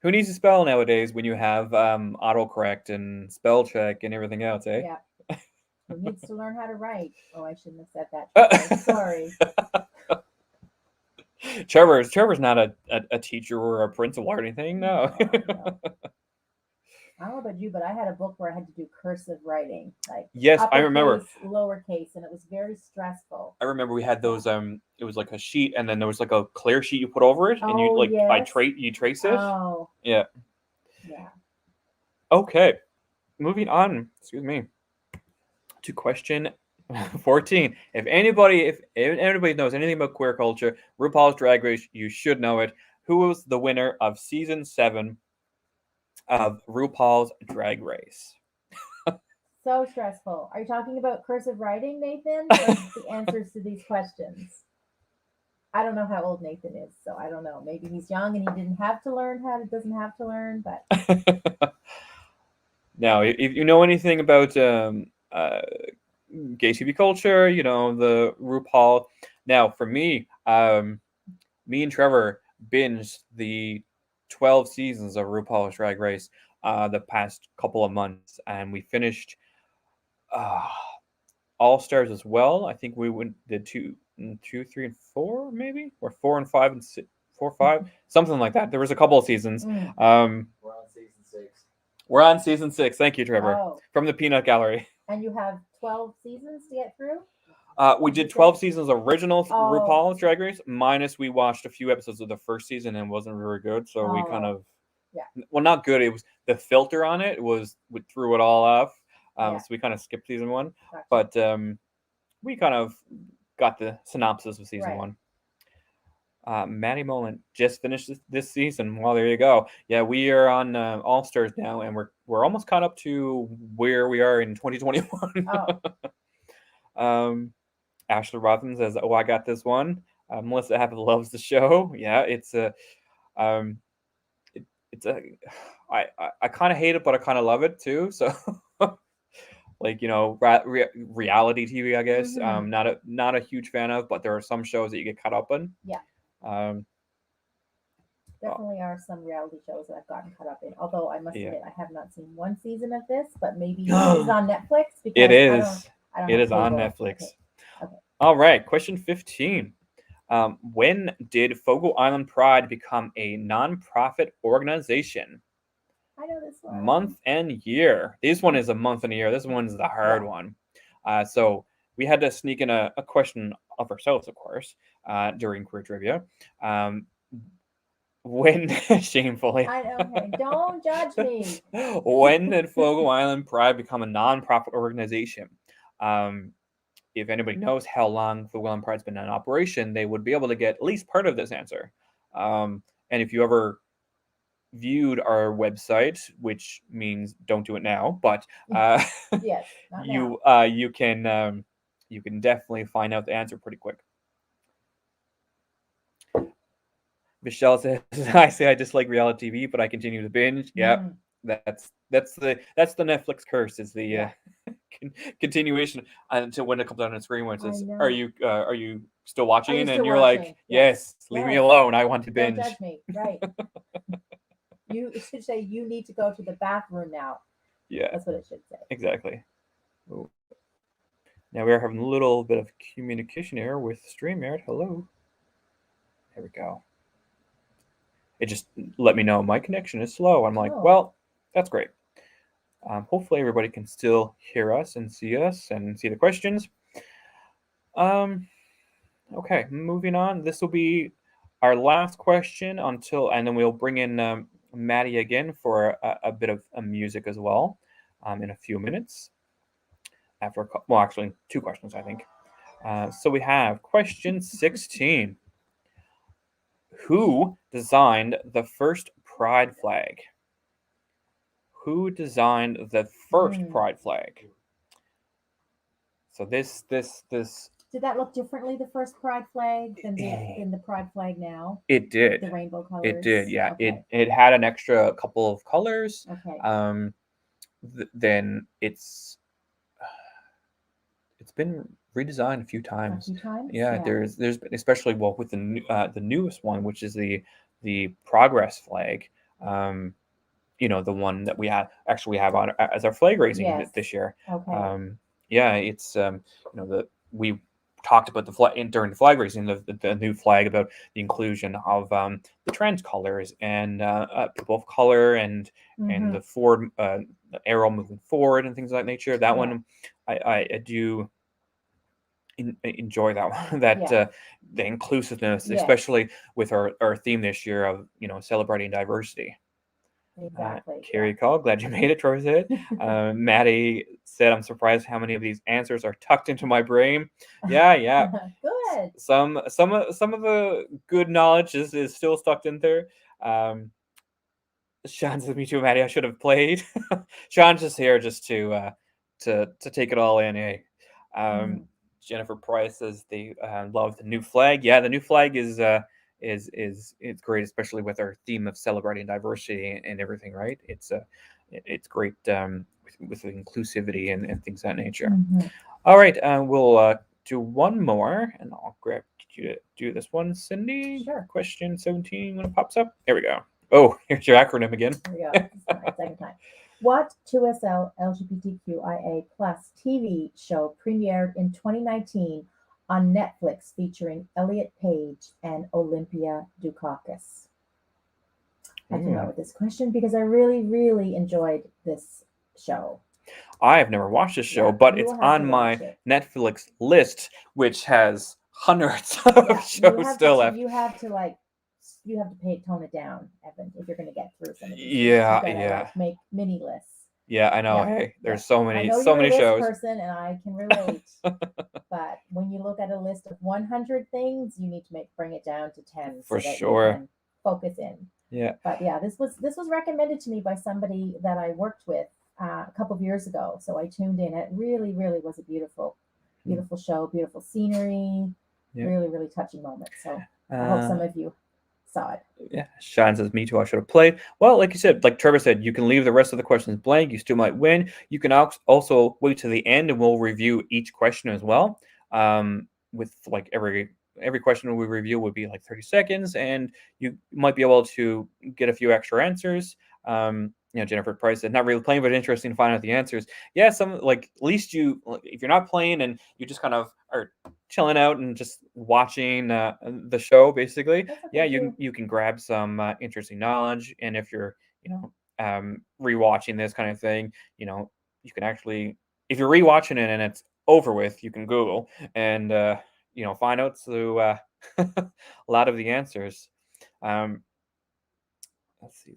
Who needs to spell nowadays when you have autocorrect and spell check and everything else, eh? Yeah. Who needs to learn how to write? Oh, I shouldn't have said that. Trevor. Sorry. Trevor's not a teacher or a principal or anything. No. No. I don't know about you, but I had a book where I had to do cursive writing, like Yes, I remember. uppercase, lowercase, and it was very stressful. I remember we had those. It was like a sheet, and then there was like a clear sheet you put over it, and you Oh, like yes. you trace it. Oh. Yeah. Yeah. Okay. Moving on. Excuse me. To question 14. If anybody knows anything about queer culture, RuPaul's Drag Race, you should know it. Who was the winner of season 7 of RuPaul's Drag Race? So stressful. Are you talking about cursive writing, Nathan? Or the answers to these questions? I don't know how old Nathan is, so I don't know. Maybe he's young and he doesn't have to learn, but Now, if you know anything about gay TV culture, the RuPaul. Now, for me, me and Trevor binged the 12 seasons of RuPaul's Drag Race the past couple of months, and we finished All Stars as well. I think we did 2, 3, and 4, maybe, or 4 and 5 and 6, 4, 5, something like that. There was a couple of seasons. Mm. We're on season 6. We're on season 6. Thank you, Trevor, Oh, from the Peanut Gallery. and you have 12 seasons to get through? We did 12 seasons of original Oh. RuPaul's Drag Race, minus we watched a few episodes of the first season and it wasn't very good. So we kind of, Yeah. well, not good. It was the filter on it we threw it all off. Yeah. So we kind of skipped season 1, Gotcha. but we kind of got the synopsis of season Right. 1. Maddie Mullen just finished this season. Well, there you go. Yeah, we are on All Stars now, and we're almost caught up to where we are in 2021. Oh. Ashley Rothman says, "Oh, I got this one." Melissa Happy loves the show. Yeah, it's a, it's a, I kind of hate it, but I kind of love it too. So, like reality TV, I guess. Mhm. Not a huge fan of, but there are some shows that you get caught up in. Yeah. Definitely are some reality shows that I've gotten caught up in. Although I must Yeah. admit, I have not seen one season of this, but maybe it is on Netflix. Because It is. I don't It have is on cable. Netflix. Okay. All right, question 15. When did Fogo Island Pride become a non-profit organization? I know this one. Month and year. This one is a month and a year. This one's the hard one. So we had to sneak in a question of ourselves, of course, during Queer Trivia. When, shamefully. I know. Okay, don't judge me. When did Fogo Island Pride become a non-profit organization? If anybody knows how long Fogo Island Pride's been in operation, they would be able to get at least part of this answer. And if you ever viewed our website, which means don't do it now, but Yes. Not now. you you can definitely find out the answer pretty quick. Michelle says, "I say I dislike reality TV, but I continue to binge." Yeah, Mm, that's the Netflix curse. Is the Yeah. continuation until when it comes on screen. When it I says, know. are you still watching?" And still you're like, watching? "Yes, Yes. leave me Yes. alone. I want to Don't binge." judge me. Right. It should say you need to go to the bathroom now. Yeah, That's what it should say. exactly. Ooh. Now we are having a little bit of communication error with StreamYard. Hello. There we go. It just let me know my connection is slow. I'm like, Oh. well, that's great. Hopefully everybody can still hear us and see the questions. Okay, moving on. This will be our last question and then we'll bring in Maddie again for a bit of music as well in a few minutes. Actually, 2 questions, I think. So we have question 16. Who designed the first pride flag? Who designed the first pride flag? So this Did that look differently, the first pride flag, than the pride flag now? it did. The rainbow colors? It did, yeah. Okay. It had an extra couple of colors. Okay. Then it's been redesigned a few A times. few times? Yeah, there's been, especially with the newest one, which is the progress flag. The one that we have on as our flag raising Yes. this year. Okay. Yeah, it's we talked about during the flag raising the new flag about the inclusion of the trans colors and people of color and the forward the arrow moving forward and things of that nature. That one I do enjoy that one. The inclusiveness, Yes. especially with our theme this year of celebrating diversity. Exactly. Carrie Call, glad you made it, Troy said. Maddie said, "I'm surprised how many of these answers are tucked into my brain." Yeah. Good. Some of the good knowledge is still stuck in there. Sean says, "Me too, Maddie. I should have played." Sean's just here just to take it all in. Jennifer Price says they love the new flag. Yeah, the new flag is it's great, especially with our theme of celebrating diversity and everything. Right? It's great with the inclusivity and things of that nature. All right, we'll do one more, and I'll grab you to do this one, Cindy. Sure. Question 17 when it pops up. There we go. Oh, here's your acronym again. There we go. This is my second time. What 2SL LGBTQIA plus TV show premiered in 2019 on Netflix featuring Elliot Page and Olympia Dukakis? I came up with this question because I really, really enjoyed this show. I have never watched this show, Yeah, but you it's will have on to my watch it. Netflix list, which has hundreds of shows still left. You have to tone it down, Evan, if you're going to get through some of these. Yeah, things. You gotta, yeah. make mini lists. Yeah, I know. Yeah, Hey, there's yeah. so I many, know so you're many a list shows. person, and I can relate. But when you look at a list of 100 things, you need to bring it down to 10 For so that sure. you can focus in. Yeah. But yeah, this was recommended to me by somebody that I worked with a couple of years ago. So I tuned in. It really, really was a beautiful show, beautiful scenery, Yeah. really, really touching moment. So I hope some of you saw it. Yeah, Sean says, "Me too. I should have played." Well, like you said, like Trevor said, you can leave the rest of the questions blank. You still might win. You can also wait to the end, and we'll review each question as well. With like every question we review would be like 30 seconds, and you might be able to get a few extra answers. Jennifer Price said, "Not really playing, but interesting to find out the answers." Yeah, some at least if you're not playing and you just kind of are chilling out and just watching the show, basically. Yeah, you can grab some interesting knowledge, and if you're rewatching this kind of thing, you can actually, if you're rewatching it and it's over with, you can Google and find out through a lot of the answers. Let's see,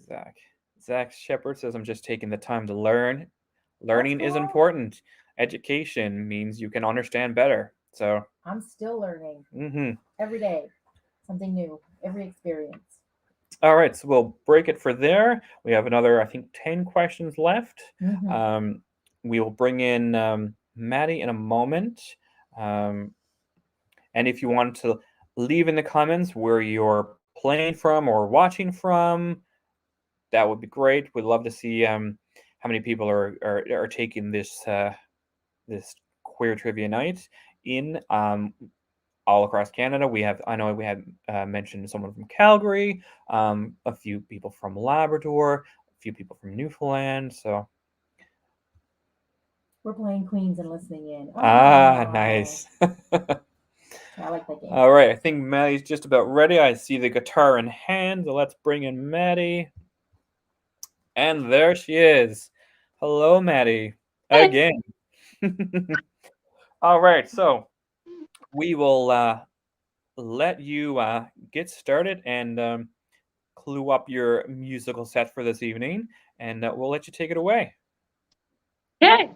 Zach Shepard says, "I'm just taking the time to learn. Learning is important. Education means you can understand better." So I'm still learning every day, something new, every experience. All right, so we'll break it for there. We have another, I think, 10 questions left. We will bring in Maddie in a moment. And if you want to leave in the comments where you're playing from or watching from, that would be great. We'd love to see how many people are taking this this queer trivia night in all across Canada. I know we have mentioned someone from Calgary, a few people from Labrador, a few people from Newfoundland. So We're playing Queens and listening in. nice. I like that game. All right, I think Maddie's just about ready. I see the guitar in hand. So let's bring in Maddie. And there she is. Hello, Maddie. Again. All right, so we will let you get started and clue up your musical set for this evening, and we'll let you take it away. Okay.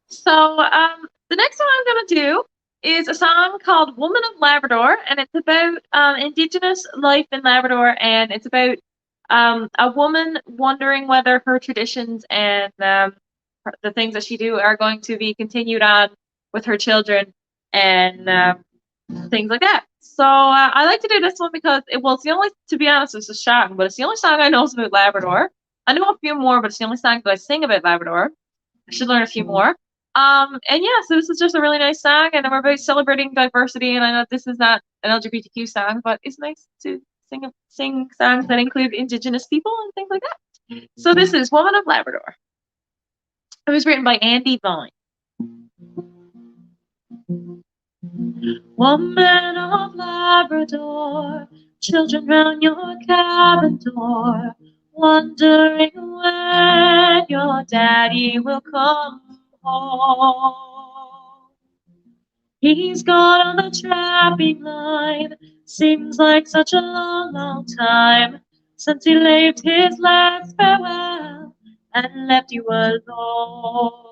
So the next one I'm gonna do is a song called "Woman of Labrador," and it's about Indigenous life in Labrador, and it's about a woman wondering whether her traditions and the things that she do are going to be continued on with her children and things like that. So I like to do this one because it's the only, to be honest, it's a song, but it's the only song I know is about Labrador. I know a few more, but it's the only song that I sing about Labrador. I should learn a few more. And yeah, so this is just a really nice song, and we're about celebrating diversity. And I know this is not an LGBTQ song, but it's nice to sing songs that include Indigenous people and things like that. So this is "Woman of Labrador." It was written by Andy Vine. Woman of Labrador, children round your cabin door, wondering when your daddy will come home. He's gone on the trapping line, seems like such a long, long time since he waved his last farewell and left you alone.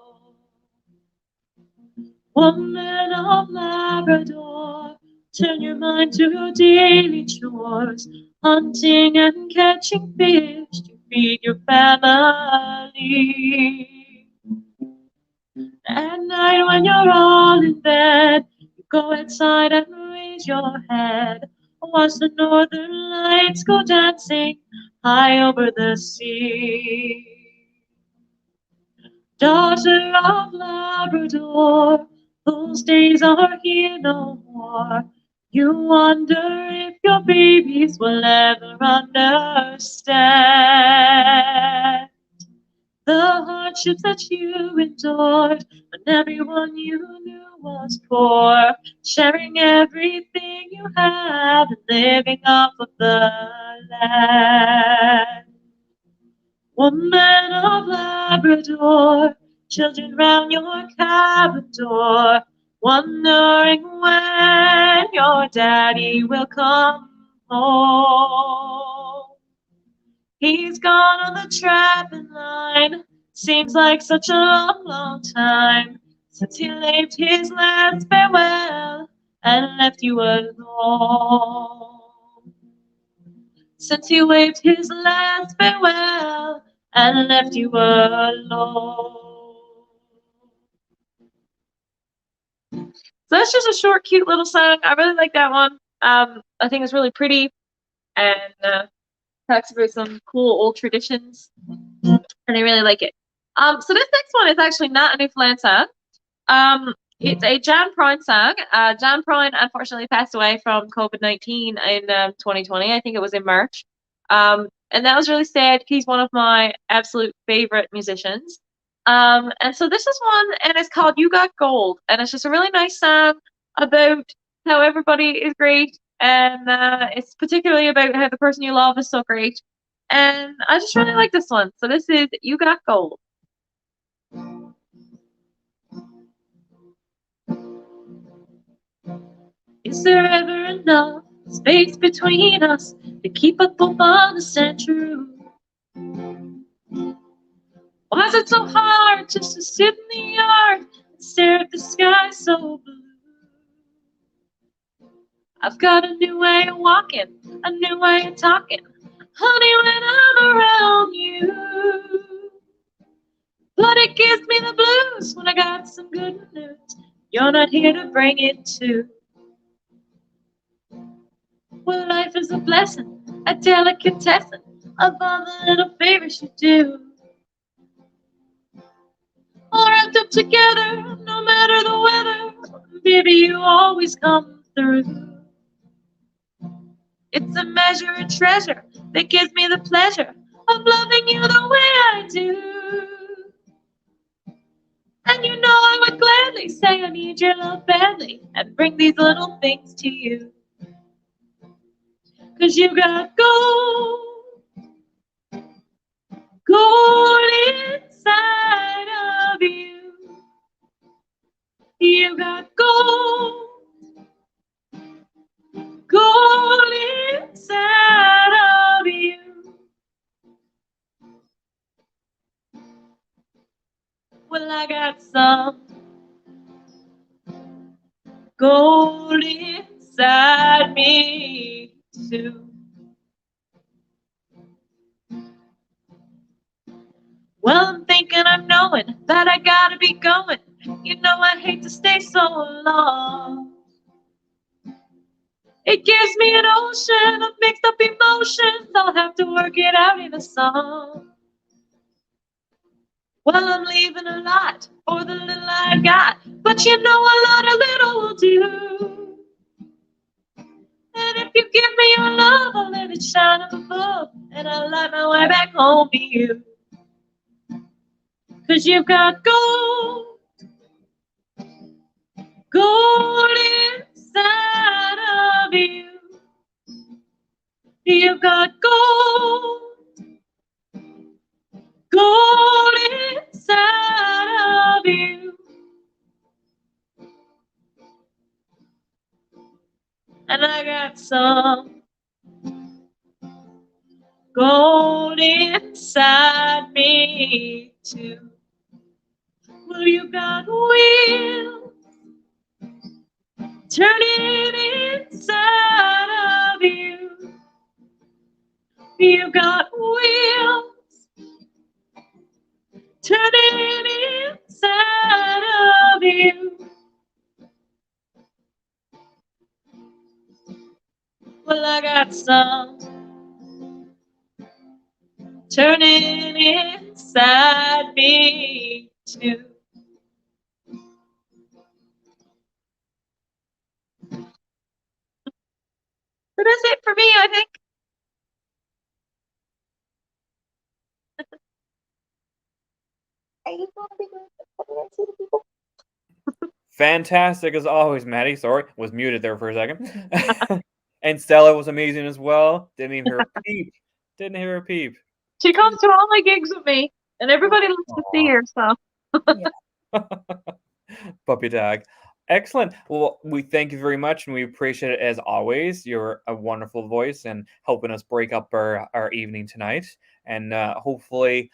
Woman of Labrador, turn your mind to daily chores, hunting and catching fish to feed your family. At night when you're all in bed, you go outside and raise your head, watch the northern lights go dancing high over the sea. Daughter of Labrador, those days are here no more. You wonder if your babies will ever understand the hardships that you endured when everyone you knew was poor, sharing everything you have and living off of the land. Woman of Labrador, children round your cabin door, wondering when your daddy will come home. He's gone on the trapping line, seems like such a long, long time since he waved his last farewell and left you alone. Since he waved his last farewell and left you alone. So that's just a short, cute little song. I really like that one. I think it's really pretty and talks about some cool old traditions, and I really like it. So this next one is actually not a Newfoundland song. It's a John Prine song. John Prine unfortunately passed away from COVID-19 in 2020. I think it was in March. And that was really sad. He's one of my absolute favorite musicians. And so this is one, and it's called "You Got Gold," and it's just a really nice song about how everybody is great, and it's particularly about how the person you love is so great. And I just really like this one. So this is "You Got Gold." Is there ever enough space between us to keep us both honest and true? Why is it so hard just to sit in the yard and stare at the sky so blue? I've got a new way of walking, a new way of talking, honey, when I'm around you. But it gives me the blues when I got some good news. you're not here to bring it to. Well, life is a blessing, a delicatessen of all the little favors you do. All wrapped up together, no matter the weather, baby, you always come through. It's a measure of treasure that gives me the pleasure of loving you the way I do. And you know I would gladly say I need your love badly and bring these little things to you. 'Cause you got gold inside of you. You got gold inside of you. Well, I got some gold inside me too. Well, I'm thinking, I'm knowing that I gotta be going. You know I hate to stay so long. It gives me an ocean of mixed up emotions. I'll have to work it out in a song. Well, I'm leaving a lot for the little I got, but you know a lot of little will do. And if you give me your love, I'll let it shine up above, and I'll light my way back home to you. 'Cause you've got gold inside of you. You've got gold inside of you. And I got some gold inside me too. Well, you got wheels turning inside of you. You got wheels turning inside of you. Well, I got some turning inside me too. So that's it for me, I think. Are you going to be good to the people? Fantastic as always, Maddie. Sorry, was muted there for a second. And Stella was amazing as well. Didn't even hear a peep. Didn't hear a peep. She comes to all my gigs with me, and everybody loves to see her, so. Puppy dog. Excellent. Well, we thank you very much, and we appreciate it as always. You're a wonderful voice and helping us break up our evening tonight. And hopefully,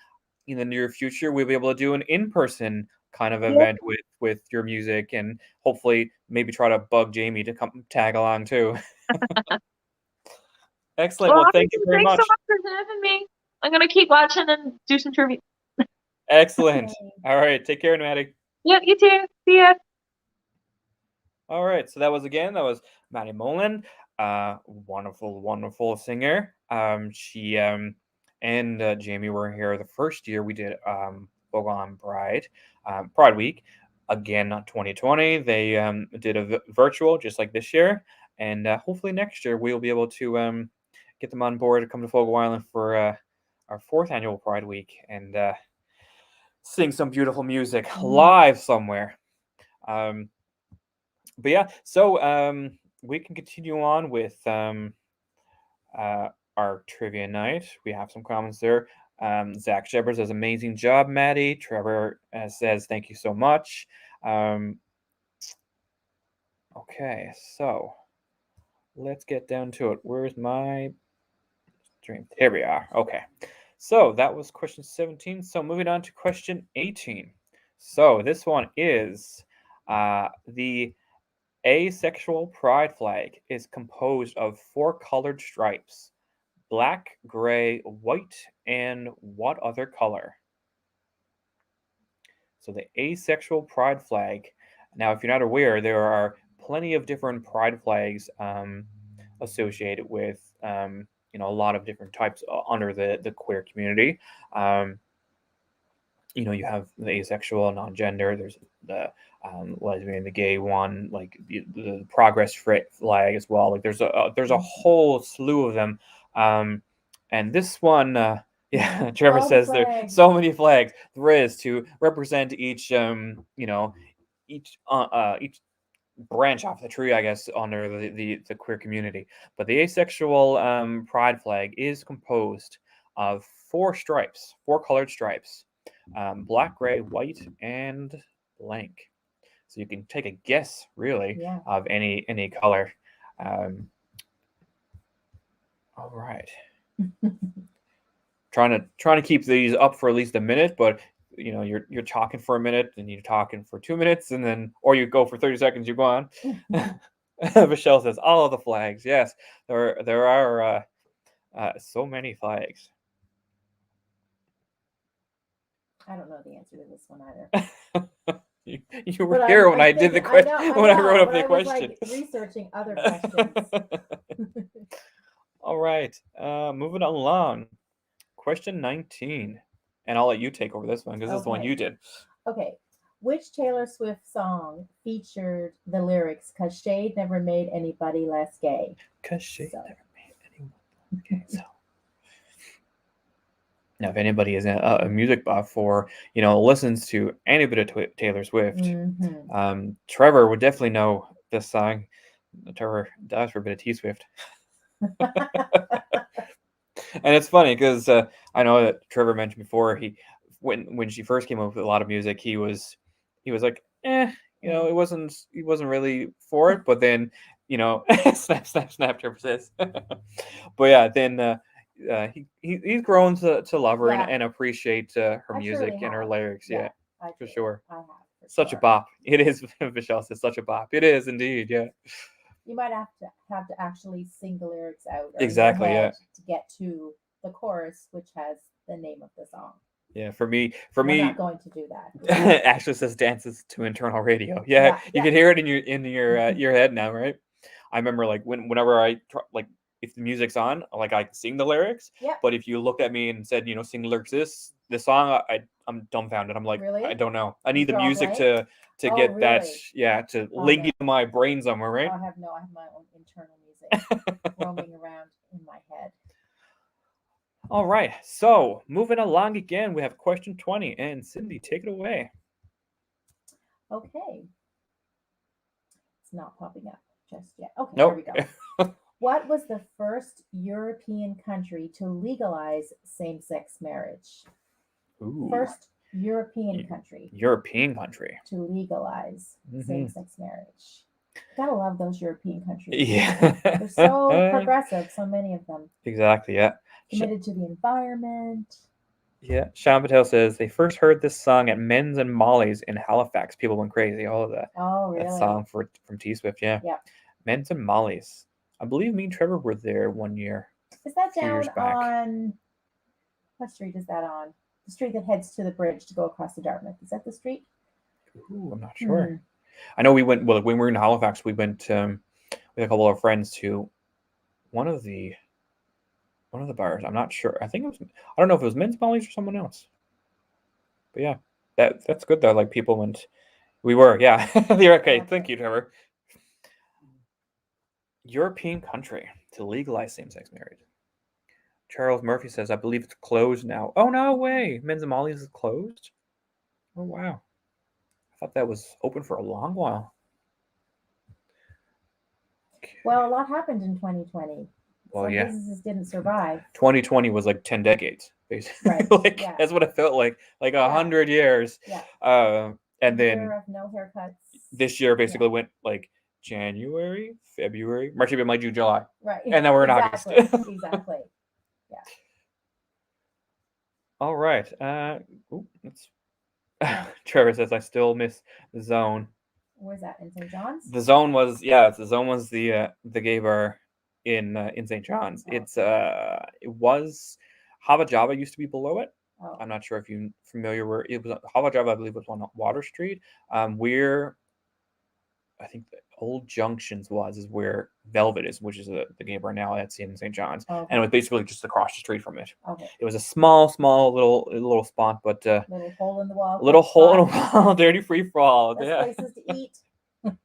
in the near future, we'll be able to do an in-person kind of event with your music, and hopefully, maybe try to bug Jamie to come tag along too. Excellent. Well, thank you very much. Thanks so much for having me. I'm gonna keep watching and do some trivia. Excellent. All right. Take care, Maddie. Yep, you too. See ya. All right. So that was Maddie Mullen, wonderful, wonderful singer. She and Jamie were here the first year we did Boglan Pride Week. Again, not 2020. They did a virtual just like this year, and hopefully next year we'll be able to get them on board to come to Fogo Island for our 4th annual Pride Week and sing some beautiful music live somewhere. But yeah, so we can continue on with our trivia night. We have some comments there. Zach Shepard says, amazing job, Maddie. Trevor says, thank you so much. Okay, so let's get down to it. Where's my stream? Here we are. Okay. So that was question 17. So moving on to question 18. So this one is the asexual pride flag is composed of 4 colored stripes: black, gray, white, and what other color? So the asexual pride flag Now, if you're not aware, there are plenty of different pride flags associated with a lot of different types under the queer community. Um, you have the asexual, non-gender. There's the lesbian, the gay one, like the progress flag as well. Like there's a whole slew of them, and this one, yeah, Trevor All the says there's flags. so many flags there is to represent each each branch off the tree, I guess, under the queer community. But the asexual pride flag is composed of four colored stripes, black, gray, white, and blank. So you can take a guess, really, Yeah. of any color. All right. trying to keep these up for at least a minute, but you're talking for a minute, and you're talking for 2 minutes, and then or you go for 30 seconds, you go on. Michelle says all of the flags. Yes, there are so many flags. I don't know the answer to this one either. You were But here I'm when I did the thinking- question know, when I wrote up but the I was, question. like, researching other questions. All right, moving along. Question 19, and I'll let you take over this one because this is the one Okay. you did. Okay. Which Taylor Swift song featured the lyrics, "'Cause Shade never made anybody less gay"? Cause she So. never made anyone. Okay, so now, if anybody is a music buff or listens to any bit of Taylor Swift, Mhm. Trevor would definitely know this song. Trevor dies for a bit of T Swift. And it's funny because I know that Trevor mentioned before when she first came up with a lot of music, he was like, he wasn't really for it, but then snap snap snap, Trevor says. But yeah, then he's grown to love her Yeah. and appreciate her I music truly and her have. lyrics. Yeah, I for do. sure. I have. For Such a sure. bop. It is. Michelle says such a bop. It is indeed. Yeah. You might have to actually sing the lyrics out or Exactly, in your yeah. head to get to the chorus, which has the name of the song. Yeah, for me, We're not going to do that. Ashley says dances to internal radio. Yeah, you can hear it in your head now, right? I remember like whenever like if the music's on, like I can sing the lyrics. Yeah. But if you looked at me and said, sing the lyrics this song, I'm dumbfounded. I'm like, Really? I don't know. I need the draw a music blank? to Oh, get that, really? yeah, to Oh, link no. into my brain somewhere, right? I have my own internal music roaming around in my head. All right, so moving along again, we have question 20, and Cindy, take it away. Okay. It's not popping up just yet. Okay, Nope. Here we go. What was the first European country to legalize same-sex marriage? Ooh, First European country European country. to legalize Mhm. same-sex marriage. Gotta love those European countries. Yeah. They're so progressive, so many of them. Exactly, yeah. Committed to the environment. Yeah, Sean Patel says they first heard this song at Men's and Molly's in Halifax. People went crazy. All of that. Oh, really? That song from T Swift, yeah. Yeah. Men's and Molly's. I believe me and Trevor were there one year. Is that few years down back. on what street is that on? The street that heads to the bridge to go across to Dartmouth. Is that the street? Ooh, I'm not sure. Hmm. I know we went. Well, when we were in Halifax, we went with a couple of friends to one of the bars. I'm not sure. I think it was. I don't know if it was Men's Molly's or someone else. But yeah, that's good though. Like people went. We were, yeah. You're okay. Okay. Thank you, Trevor. European country to legalize same-sex marriage. Charles Murphy says, I believe it's closed now. Oh, no way. Men's and Molly's is closed? Oh, wow. I thought that was open for a long while. Well, a lot happened in 2020. Well, Some yeah. businesses didn't survive. 2020 was like 10 decades, basically. Right, Like, yeah. that's what it felt like 100 years. Yeah. And then Year of no haircuts. this year basically went like January, February, March, April, May, June, July. Right. And then we're in August. Exactly. All right. Trevor says, I still miss the Zone. Where's that? In St. John's? The Zone was the gay bar in St. John's. Oh. It was Hava Java used to be below it. Oh. I'm not sure if you're familiar where it was. Hava Java, I believe, was on Water Street. We're I think the old Junctions is where Velvet is, which is the game right now that's in St. John's, Okay. and it was basically just across the street from it. Okay. It was a small little spot, but Little hole in the wall. little quick hole in a spot. wall, dirty free for all. Best Yeah. places to eat. Best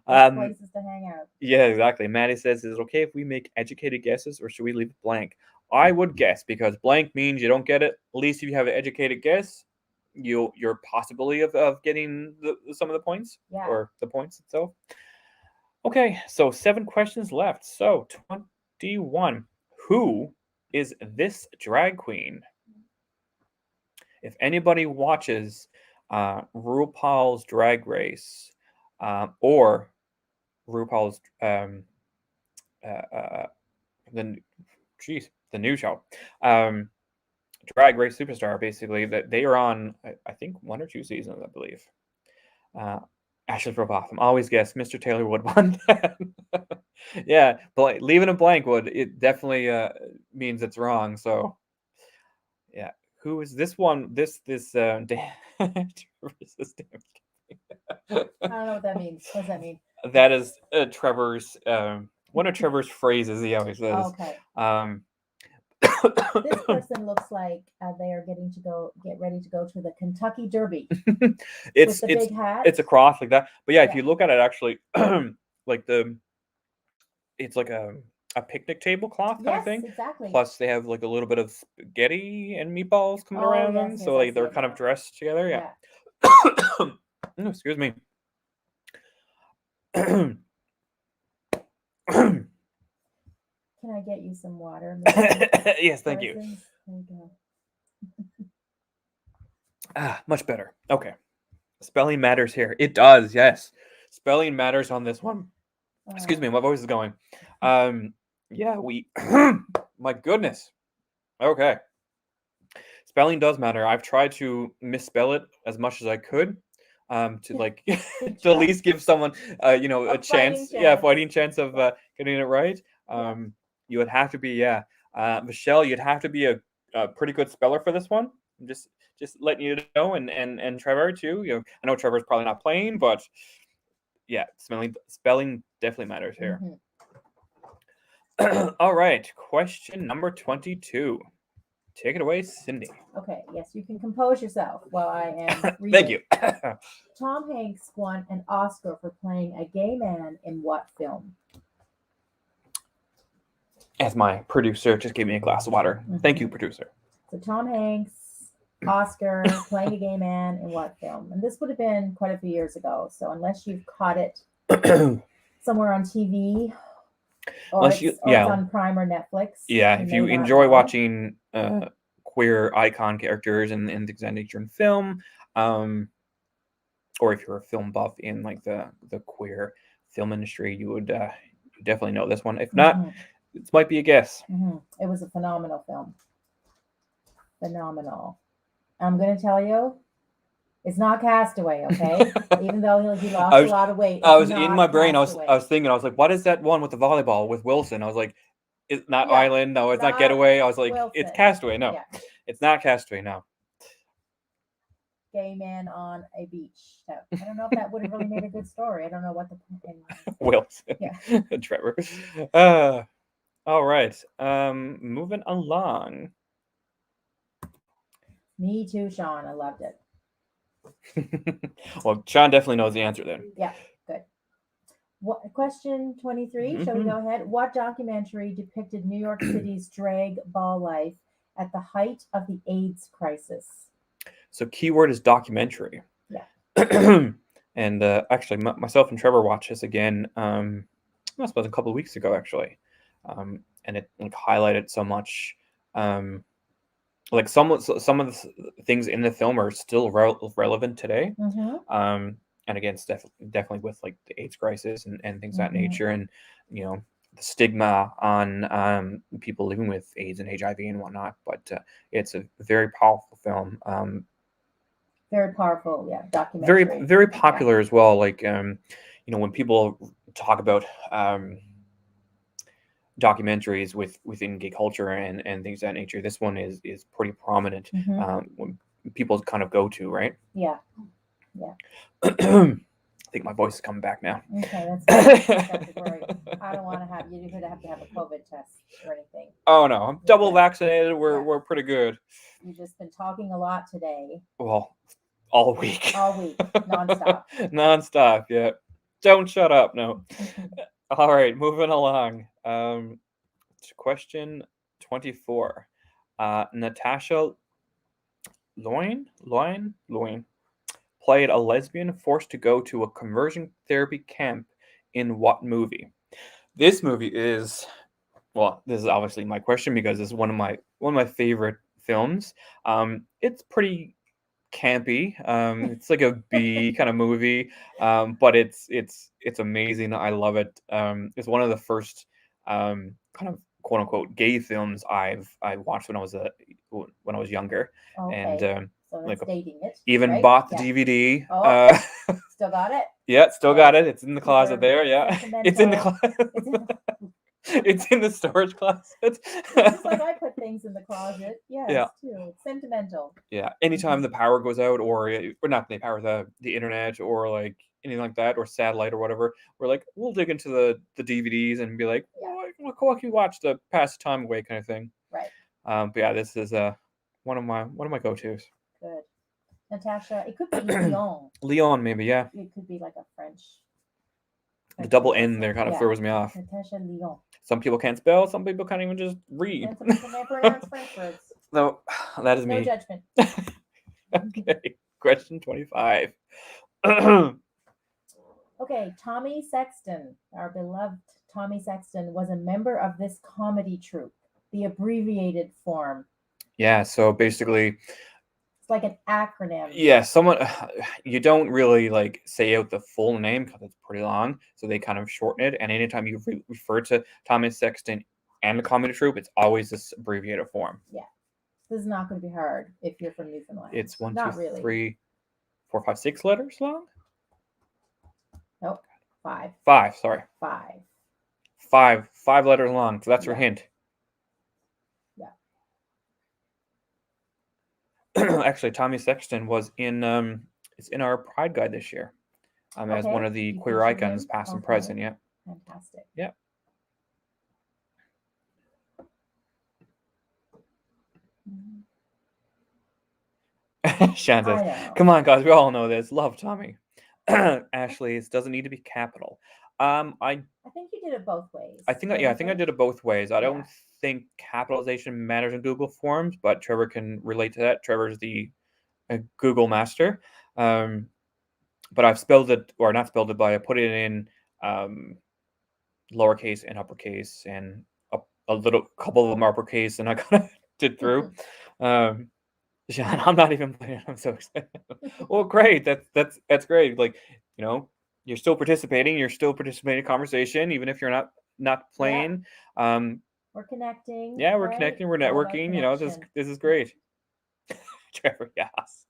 Um, places to hang out. Yeah, exactly. Maddie says, "Is it okay if we make educated guesses, or should we leave it blank?" I would guess, because blank means you don't get it. At least if you have an educated guess, your possibility of getting some of the points, Yeah. or the points itself. Okay, so 7 questions left. So 21. Who is this drag queen? If anybody watches RuPaul's Drag Race or RuPaul's the new show, Drag Race Superstar, basically, that they are on, I think 1 or 2 seasons, I believe. Ashley Robotham, always guess Mr. Taylor would want that. Yeah, but leaving it blank it definitely means it's wrong. So yeah, who is this one? This Dan- Travis I don't know what that means. What does that mean? that is Trevor's one of Trevor's phrases he always says. Okay. This This person looks like they are get ready to go to the Kentucky Derby. it's with the big hat. it's a cross like that. But yeah, if Yeah. you look at it, actually, like it's like a picnic tablecloth kind of Yes, thing. exactly. Plus, they have like a little bit of spaghetti and meatballs coming Oh, around yes, them, yes, so I like see they're it kind of now. dressed together. Yeah. Oh, excuse me. Can I get you some water? Yes, thank you. Persons? There you go. Much better. Okay. Spelling matters here. It does, yes. Spelling matters on this one. Excuse me, my voice is going. Yeah, my goodness. Okay. Spelling does matter. I've tried to misspell it as much as I could. To like to at least give someone a chance. Yeah, fighting chance of getting it right. You would have to be, Michelle, you'd have to be a pretty good speller for this one. Just letting you know, and Trevor too. I know Trevor's probably not playing, but yeah, spelling definitely matters here. Mhm. All right, question number 22. Take it away, Cindy. Okay, yes, you can compose yourself while I am reading. Thank you. Tom Hanks won an Oscar for playing a gay man in what film? As my producer just gave me a glass of water. Thank you, producer. So Tom Hanks, Oscar, playing a gay man in what film? And this would have been quite a few years ago. So unless you've caught it somewhere on TV, or it's on Prime or Netflix. Yeah, if you enjoy watching queer icon characters and things of that nature in film, or if you're a film buff in like the queer film industry, you would definitely know this one. If not, it might be a guess. It was a phenomenal film. Phenomenal. I'm going to tell you, it's not Castaway, okay? Even though he lost a lot of weight. I was in my brain. I was thinking. I was like, what is that one with the volleyball with Wilson? I was like, it's not Island. No, it's not Getaway. I was like, Wilson. It's Castaway. No, it's not Castaway. No. Gay man on a beach. I don't know if that would have really made a good story. I don't know what the Wilson. Yeah. Trevor. All right. Moving along. Me too, Sean. I loved it. Well, Sean definitely knows the answer then. Yeah, good. Question 23. Shall we go ahead? What documentary depicted New York City's drag ball life at the height of the AIDS crisis? So keyword is documentary. Yeah. And actually, myself and Trevor watched this again. Must have been a couple of weeks ago, actually, and it highlighted so much. Like some of the things in the film are still relevant today. And again, it's definitely with like the AIDS crisis and things of that nature, and the stigma on people living with AIDS and HIV and whatnot. But it's a very powerful film. Very powerful, yeah, documentary. Very, very popular as well. Like when people talk about documentaries within gay culture and things of that nature, this one is pretty prominent. When people kind of go to, right? Yeah. think my voice is coming back now. Okay, that's good. Not to worry. I don't want to have you to have a COVID test or anything. Oh no, I'm double Okay. vaccinated. We're Yeah. we're pretty good. You've just been talking a lot today, Well, all week. all week, nonstop. Nonstop. Yeah. Don't shut up. No. All right, moving along. To question 24. Natasha Loin played a lesbian forced to go to a conversion therapy camp in what movie? This movie is, well, this is obviously my question because it's one of my favorite films. It's pretty campy. It's like a B kind of movie, but it's amazing. I love it. It's one of the first kind of quote unquote gay films I watched when I was younger, and Okay, so like that's dating it. even right? bought the Yeah. DVD. Oh. Still got it? Yeah, still Yeah. got it. It's in the closet Super there. Yeah, it's in the sentimental. closet. It's in the storage closet. Just like I put things in the closet. Yes, Yeah. too. It's sentimental. Yeah, anytime the power goes out, or not the power, the internet, or like anything like that, or satellite or whatever, we're like, we'll dig into the DVDs and be like, Yeah. what can we watch to pass the time away, kind of thing. Right. But yeah, this is one of my go-tos. Good. Natasha, it could be Lyon. Leon, maybe, yeah. It could be like a French. The double N there kind of throws me off. Natasha Lyon. Some people can't spell. Some people can't even just read. And some people may pronounce French words. No, that is No me. judgment. Okay, question 25. Okay, Tommy Sexton, our beloved Tommy Sexton, was a member of this comedy troupe, the abbreviated form. Yeah, so basically, It's like an acronym. yeah, you don't really like say out the full name because it's pretty long, so they kind of shorten it. And anytime you refer to Thomas Sexton and the comedy troupe, it's always this abbreviated form. This is not going to be hard if you're from Newfoundland. It's 1, Not 2, really. 3, 4, 5, 6 letters long. Nope. 5. 5, sorry, 5. 5 letters long. So that's your Yeah. hint. Yeah. Actually, Tommy Sexton was in it's in our Pride Guide this year. As one Okay, of the you queer featured icons, him? past and Okay. present. Yeah. Fantastic. Yeah. Shan says, I know. "Come on, guys, we all know this. Love Tommy." Ashley, it doesn't need to be capital. I think you did it both ways. I think don't yeah, you I think I did it both ways. I don't Yeah. think capitalization matters in Google Forms, but Trevor can relate to that. Trevor's the Google master. But I've spelled it, or not spelled it, but I put it in lowercase and uppercase, and a little couple of them uppercase, and I kind of did through. Sean, I'm not even playing. I'm so excited. Well, great. That's great. Like, you're still participating. You're still participating in conversation, even if you're not playing. We're connecting. Yeah, we're right? connecting. We're It's all about networking. connection. This is great. Trevor, yes.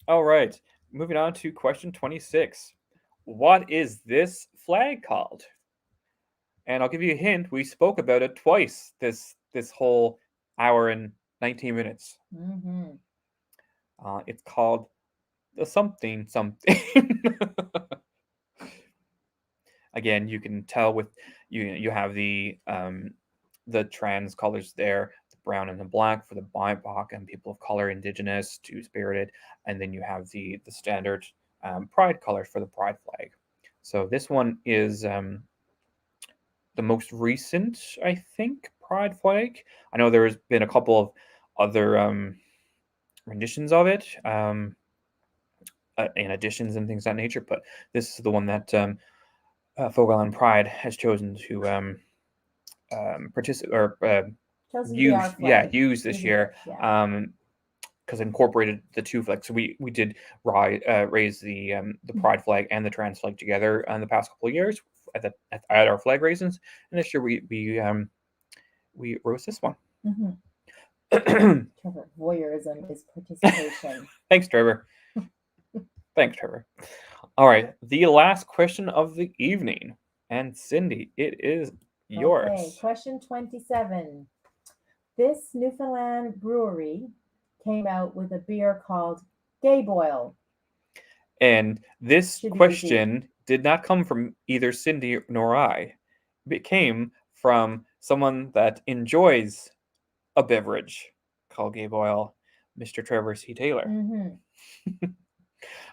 All right. Moving on to question 26. What is this flag called? And I'll give you a hint. We spoke about it twice this whole hour and 19 minutes. Mm-hmm. It's called the something. Again, you can tell with you have the trans colors there, the brown and the black for the BIPOC and people of color, Indigenous, Two-Spirited, and then you have the standard pride colors for the pride flag. So this one is the most recent, I think, pride flag. I know there's been a couple of other renditions of it, and additions and things of that nature, but this is the one that Fogo Island Pride has chosen to participate or use this year. Yeah. Because incorporated the two flags. So we did raise the pride flag and the trans flag together in the past couple of years at our flag raisins, and this year we rose this one. Mm-hmm. Trevor, voyeurism is participation. Thanks, Trevor. Thanks, Trevor. All right, the last question of the evening, and Cindy, it is yours. Okay, question 27. This Newfoundland brewery came out with a beer called Gay Boil. And this Should be easy. question did not come from either Cindy nor I. It came from someone that enjoys a beverage called Gabe Oil, Mr. Trevor C. Taylor. Mm-hmm.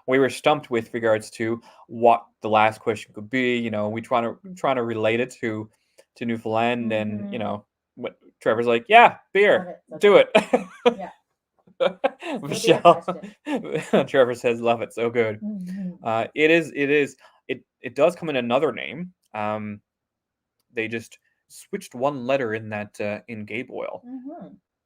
We were stumped with regards to what the last question could be. You know, we trying to relate it to Newfoundland, and you Mhm. know, what Trevor's like, yeah, beer, Love it. do it. Yeah. Michelle, Trevor says, love it, so good. Mhm. It does come in another name. They just switched one letter in that in Gabe Oil.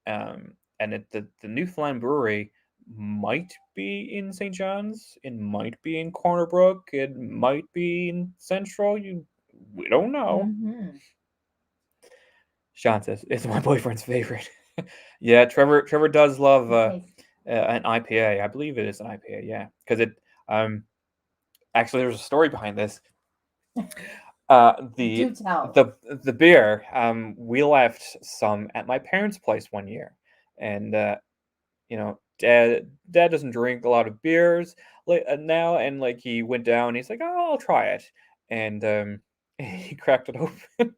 Mhm. And the Newfoundland Brewery might be in St. John's. It might be in Corner Brook. It might be in Central. We don't know. Mhm. Sean says it's my boyfriend's favorite. Yeah, Trevor does love It tastes- an IPA. I believe it is an IPA. Yeah, because it actually there's a story behind this. Do tell. The beer, we left some at my parents' place one year, and you know, dad doesn't drink a lot of beers now, and like he went down, he's like, oh, I'll try it, and he cracked it open,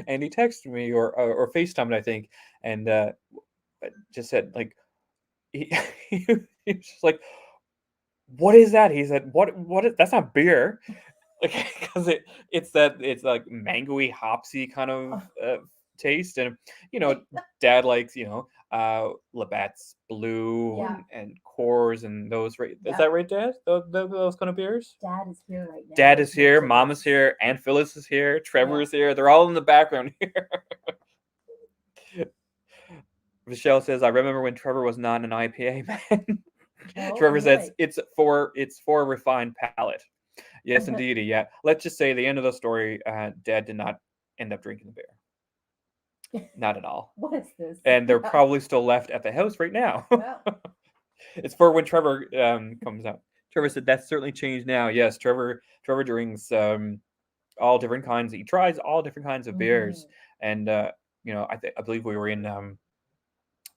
and he texted me or FaceTimed, I think, and just said like he, he was just like, what is that? He said, what is that's not beer. Like, because it's like mangoey, hopsy kind of taste, and you know, Dad likes Labatt's Blue Yeah. and Coors and those. Right? Is Yep. that right, Dad? Those kind of beers. Dad is here right now. Dad is which here. makes it Mom is nice. here. Aunt Phyllis is here. Trevor Yeah. is here. They're all in the background here. Michelle says, "I remember when Trevor was not an IPA man." Oh, Trevor says, really? "It's for a refined palate." Yes, indeedy. Yeah. Let's just say the end of the story, Dad did not end up drinking the beer. Not at all. What is this? And they're probably still left at the house right now. Well, It's for when Trevor comes out. Trevor said that's certainly changed now. Yes, Trevor drinks all different kinds. He tries all different kinds of beers. And you know, I believe we were in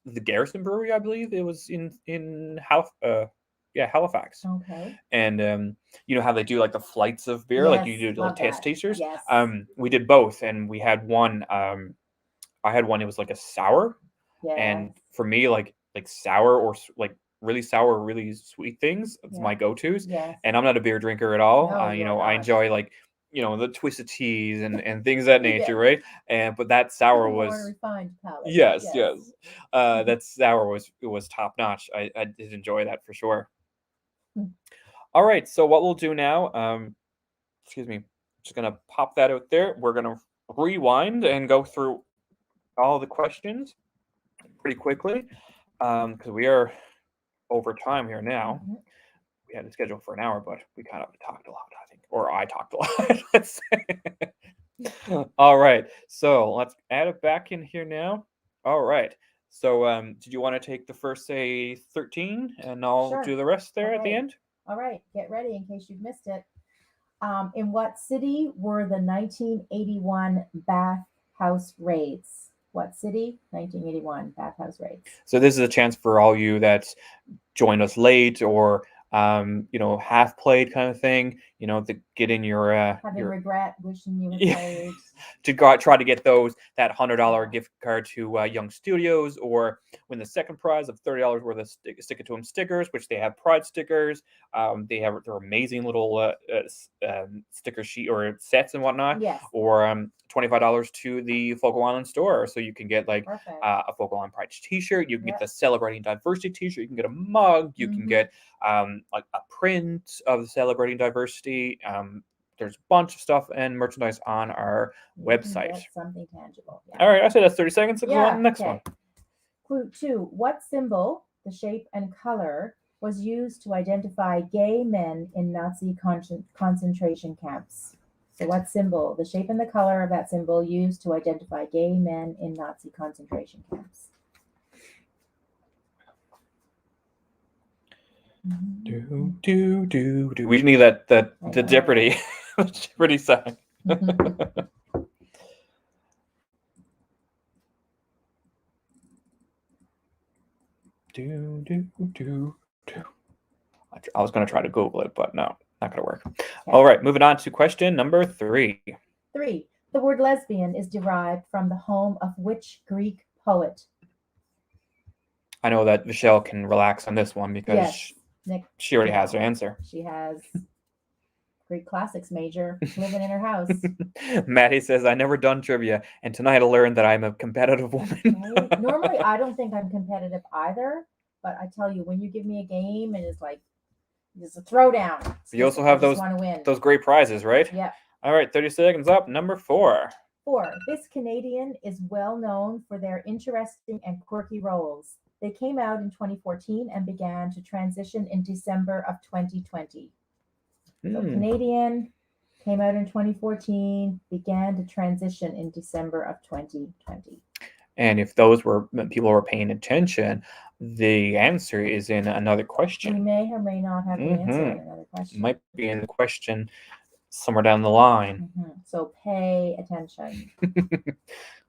the Garrison Brewery, I believe it was in Halifax. okay. And you know how they do like the flights of beer, like you Yes, do like love taste that. tasters. Yes. We did both, and we had one. I had one. It was like a sour, and Yes. for me, like sour or like really sour, really sweet things. It's Yeah. my go-tos. Yes. And I'm not a beer drinker at all. No, You you're know, I not. enjoy like the twisted teas and things of that nature, Yeah. right? And but that sour More was refined palate. yes. Yes. That sour was top notch. I did enjoy that for sure. Hmm. All right, so what we'll do now, excuse me, just gonna pop that out there. We're gonna rewind and go through all the questions pretty quickly, because we are over time here now. Mhm. We had it scheduled for an hour, but we kind of talked a lot, I think, or I talked a lot. Let's say. All right, so let's add it back in here now. All right. So, did you want to take the first, say, 13, and I'll Sure. do the rest there at the Okay. end? All right, get ready in case you've missed it. In what city were the 1981 bathhouse raids? What city? 1981 bathhouse raids. So this is a chance for all you that joined us late or half played kind of thing, to get in your Having regret, wishing you had Yeah. played. to try to get that $100 gift card to Young Studios, or win the second prize of $30 worth of Stick It To 'Em stickers, which they have Pride stickers. They have their amazing little sticker sheet or sets and whatnot. Yes. Or $25 to the Fogo Island store, so you can get like Perfect. a Fogo Island Pride T-shirt. You can Yep. get the Celebrating Diversity T-shirt. You can get a mug. You can Mhm. get like a print of Celebrating Diversity. There's a bunch of stuff and merchandise on our You can website. get something tangible. Yeah. All right, I said that's 30 seconds. Let's go on Yeah, to the next okay. one. Clue 2. What symbol, the shape and color, was used to identify gay men in Nazi concentration camps? So what symbol, the shape and the color of that symbol used to identify gay men in Nazi concentration camps? Do, do, do, do. We need that I the know. Jeopardy Jeopardy song. Do, do, do, do. I I was going to try to Google it, but no, not going to work. All right, moving on to question number 3. 3. The word lesbian is derived from the home of which Greek poet? I know that Michelle can relax on this one because Yes, Nick. she already has her answer. She has Greek classics major living in her house. Maddie says, I never done trivia, and tonight I learned that I'm a competitive woman. Right? Normally, I don't think I'm competitive either, but I tell you, when you give me a game and it's like, it's a throwdown. You also have want to win. those great prizes, right? Yeah. All right, 30 seconds up. Number 4. 4. This Canadian is well known for their interesting and quirky roles. They came out in 2014 and began to transition in December of 2020. So Canadian came out in 2014, began to transition in December of 2020. And if those were people were paying attention, the answer is in another We question. may or may not have the answer in another question. Might be in the question somewhere down the line. So pay attention.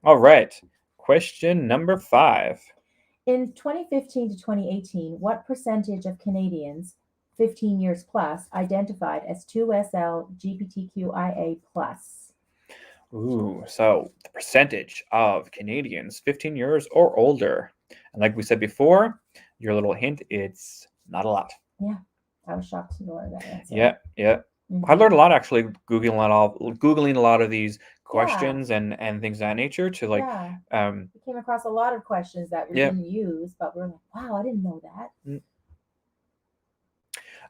All right. Question number 5. In 2015 to 2018, what percentage of Canadians 15 years plus identified as 2SL LGBTQIA plus? Ooh, so the percentage of Canadians 15 years or older. And like we said before, your little hint, it's not a lot. Yeah, I was shocked to learn that answer. Yeah. I learned a lot actually googling a lot of these questions and things of that nature to We came across a lot of questions that we didn't use, but we're like, wow, I didn't know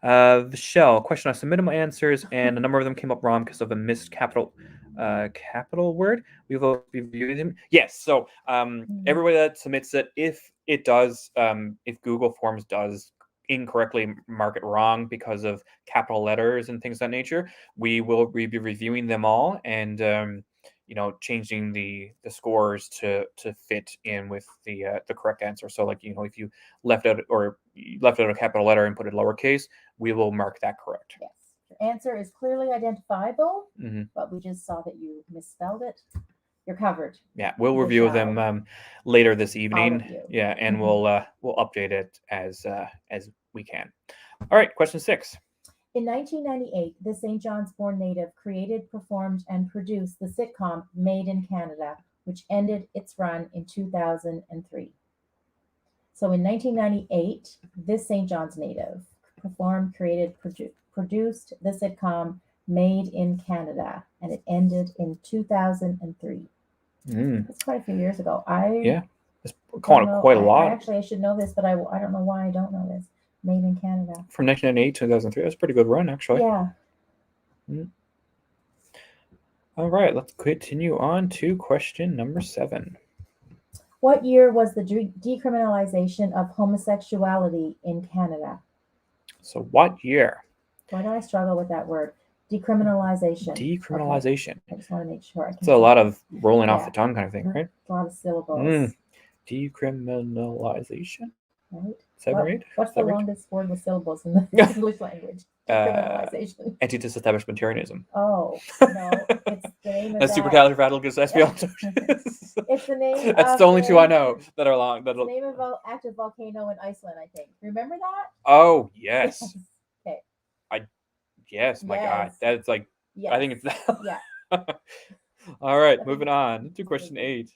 that. Michelle, question. I submitted my answers and a number of them came up wrong because of a missed capital word. We will be reviewing them. Yes. So everybody that submits it, if it does, if Google Forms does incorrectly mark it wrong because of capital letters and things of that nature, we will be reviewing them all and changing the scores to fit in with the correct answer. So like if you left out a capital letter and put it lowercase, we will mark that correct. Yes, your answer is clearly identifiable, Mm-hmm. but we just saw that you misspelled it. You're covered. Yeah, we'll review them later this evening. Yeah, and we'll update it as we can. All right, question 6. In 1998, the St. John's born native created, performed, and produced the sitcom Made in Canada, which ended its run in 2003. So in 1998, this St. John's native performed, created, produced the sitcom Made in Canada, and it ended in 2003. That's quite a few years ago. It's quite a lot. Actually, I should know this, but I don't know why I don't know this. Made in Canada. From 1998 to 2003. That's a pretty good run, actually. Yeah. All right, let's continue on to question number 7. What year was the decriminalization of homosexuality in Canada? So what year? Why do I struggle with that word? Decriminalization. Decriminalization. Okay. I just want to make sure. It's a lot of rolling off the tongue kind of thing, right? A lot of syllables. Decriminalization. Right. 7 or 8? What's the longest word with syllables in the English language? Decriminalization. Anti-disestablishmentarianism. Oh, no. It's the name of That's that. supercalifragilisticexpialidocious. It's the name. That's the only two I know that are long. It's the name of an active volcano in Iceland, I think. Remember that? Oh, yes. Okay. Yes, my God. That's like, yes. I think it's that. Yeah. All right, moving on to question 8.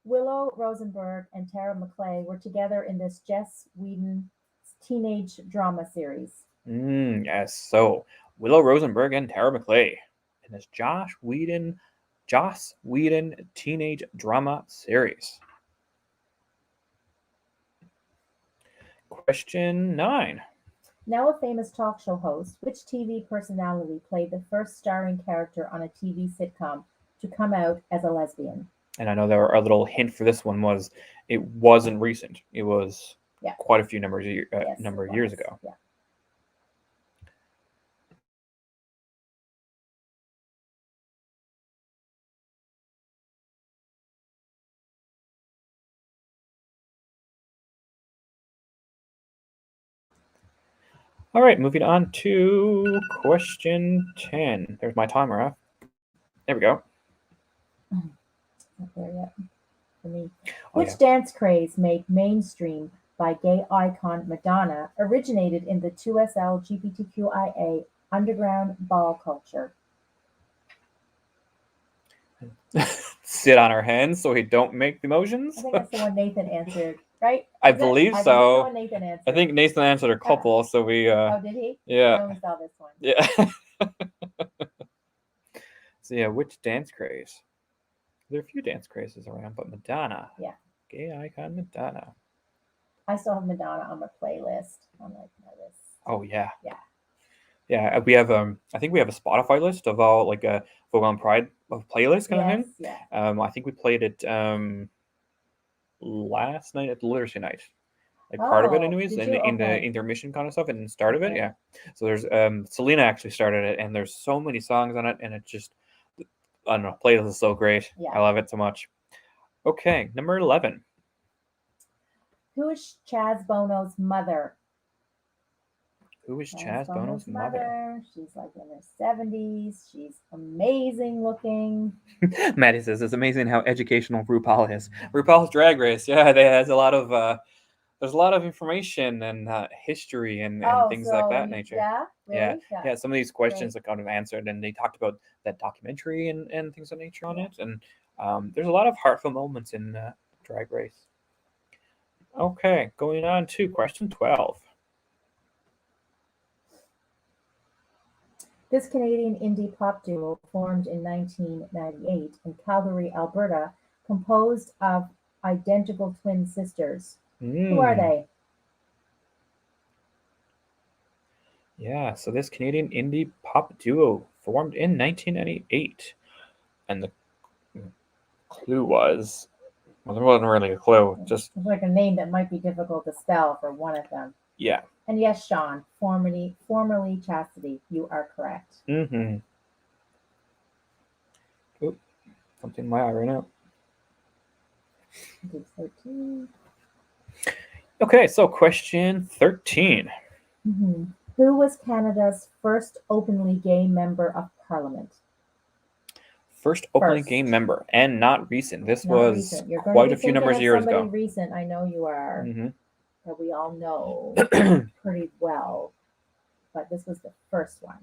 Willow Rosenberg and Tara McClay were together in this Joss Whedon teenage drama series. Yes. So Willow Rosenberg and Tara McClay in this Joss Whedon teenage drama series. Question 9. Now a famous talk show host, which TV personality played the first starring character on a TV sitcom to come out as a lesbian? And I know there a little hint for this one was it wasn't recent. It was quite a few number of years ago. Yeah. All right, moving on to question 10. There's my timer off. There we go. Not there yet for me. Which dance craze made mainstream by gay icon Madonna originated in the 2SL LGBTQIA underground ball culture? Sit on our hands so we don't make the motions. I think that's the one Nathan answered, right? I Was it? believe I think that's the so. one Nathan answered. I think Nathan answered a couple, so we Oh, did he? I yeah. only saw this one. Yeah. So yeah, which dance craze? There are a few dance crazes around, but Madonna. Yeah. Gay icon Madonna. I still have Madonna on my playlist on like my list. Oh yeah. Yeah. Yeah, we have I think we have a Spotify list of all like a Vogue on Pride of playlist kind of thing. Yeah. I think we played it last night at the literacy night. Like part of it Oh, anyways, did in, you? in the Okay. intermission kind of stuff and start of it, Okay. yeah. So there's Selena actually started it and there's so many songs on it and it just I don't know, playlist is so great. Yeah. I love it so much. Okay, number 11. Who is Chaz Bono's mother? Who is Chaz Bono's mother? She's like in her 70s. She's amazing looking. Maddie says it's amazing how educational RuPaul is. RuPaul's Drag Race, yeah, there's a lot of there's a lot of information and history and things like that nature. Yeah, really? Yeah, some of these questions are kind of answered, and they talked about that documentary and things of nature on it. And there's a lot of heartfelt moments in Drag Race. Okay, going on to question 12. This Canadian indie pop duo formed in 1998 in Calgary, Alberta, composed of identical twin sisters. Who are they? Yeah, so this Canadian indie pop duo formed in 1998. And the clue was, well, there wasn't really a clue, just, It's like a name that might be difficult to spell for one of them. yeah. And yes, Sean, formerly Chastity, you are correct. Mm-hmm. Oop, something in my eye right now. 13. Okay, so question 13. Mm-hmm. Who was Canada's first openly gay member of Parliament? First openly gay member, and not recent. This Not was recent. You're quite to a few be numbers of thinking years somebody ago. Recent, I know you are. Mm-hmm. That we all know pretty well, but this was the first one.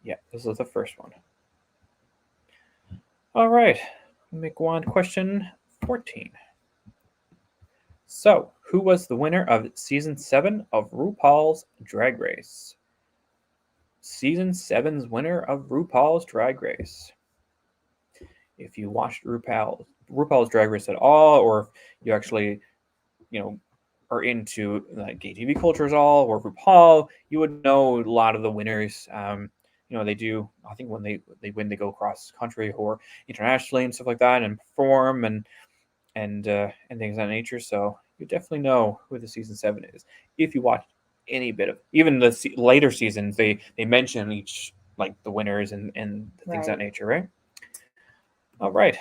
Yeah, this was the first one. All right, let me go on to question 14. So, who was the winner of season 7 of RuPaul's Drag Race? Season 7's winner of RuPaul's Drag Race. If you watched RuPaul's Drag Race at all, or if you actually, are into gay TV culture at all, or RuPaul, you would know a lot of the winners. They do. I think when they win, they go across country or internationally and stuff like that, and perform and things of that nature. So you definitely know who the season 7 is if you watch any bit of even the later seasons. They mention each the winners and things of that nature, right? All right.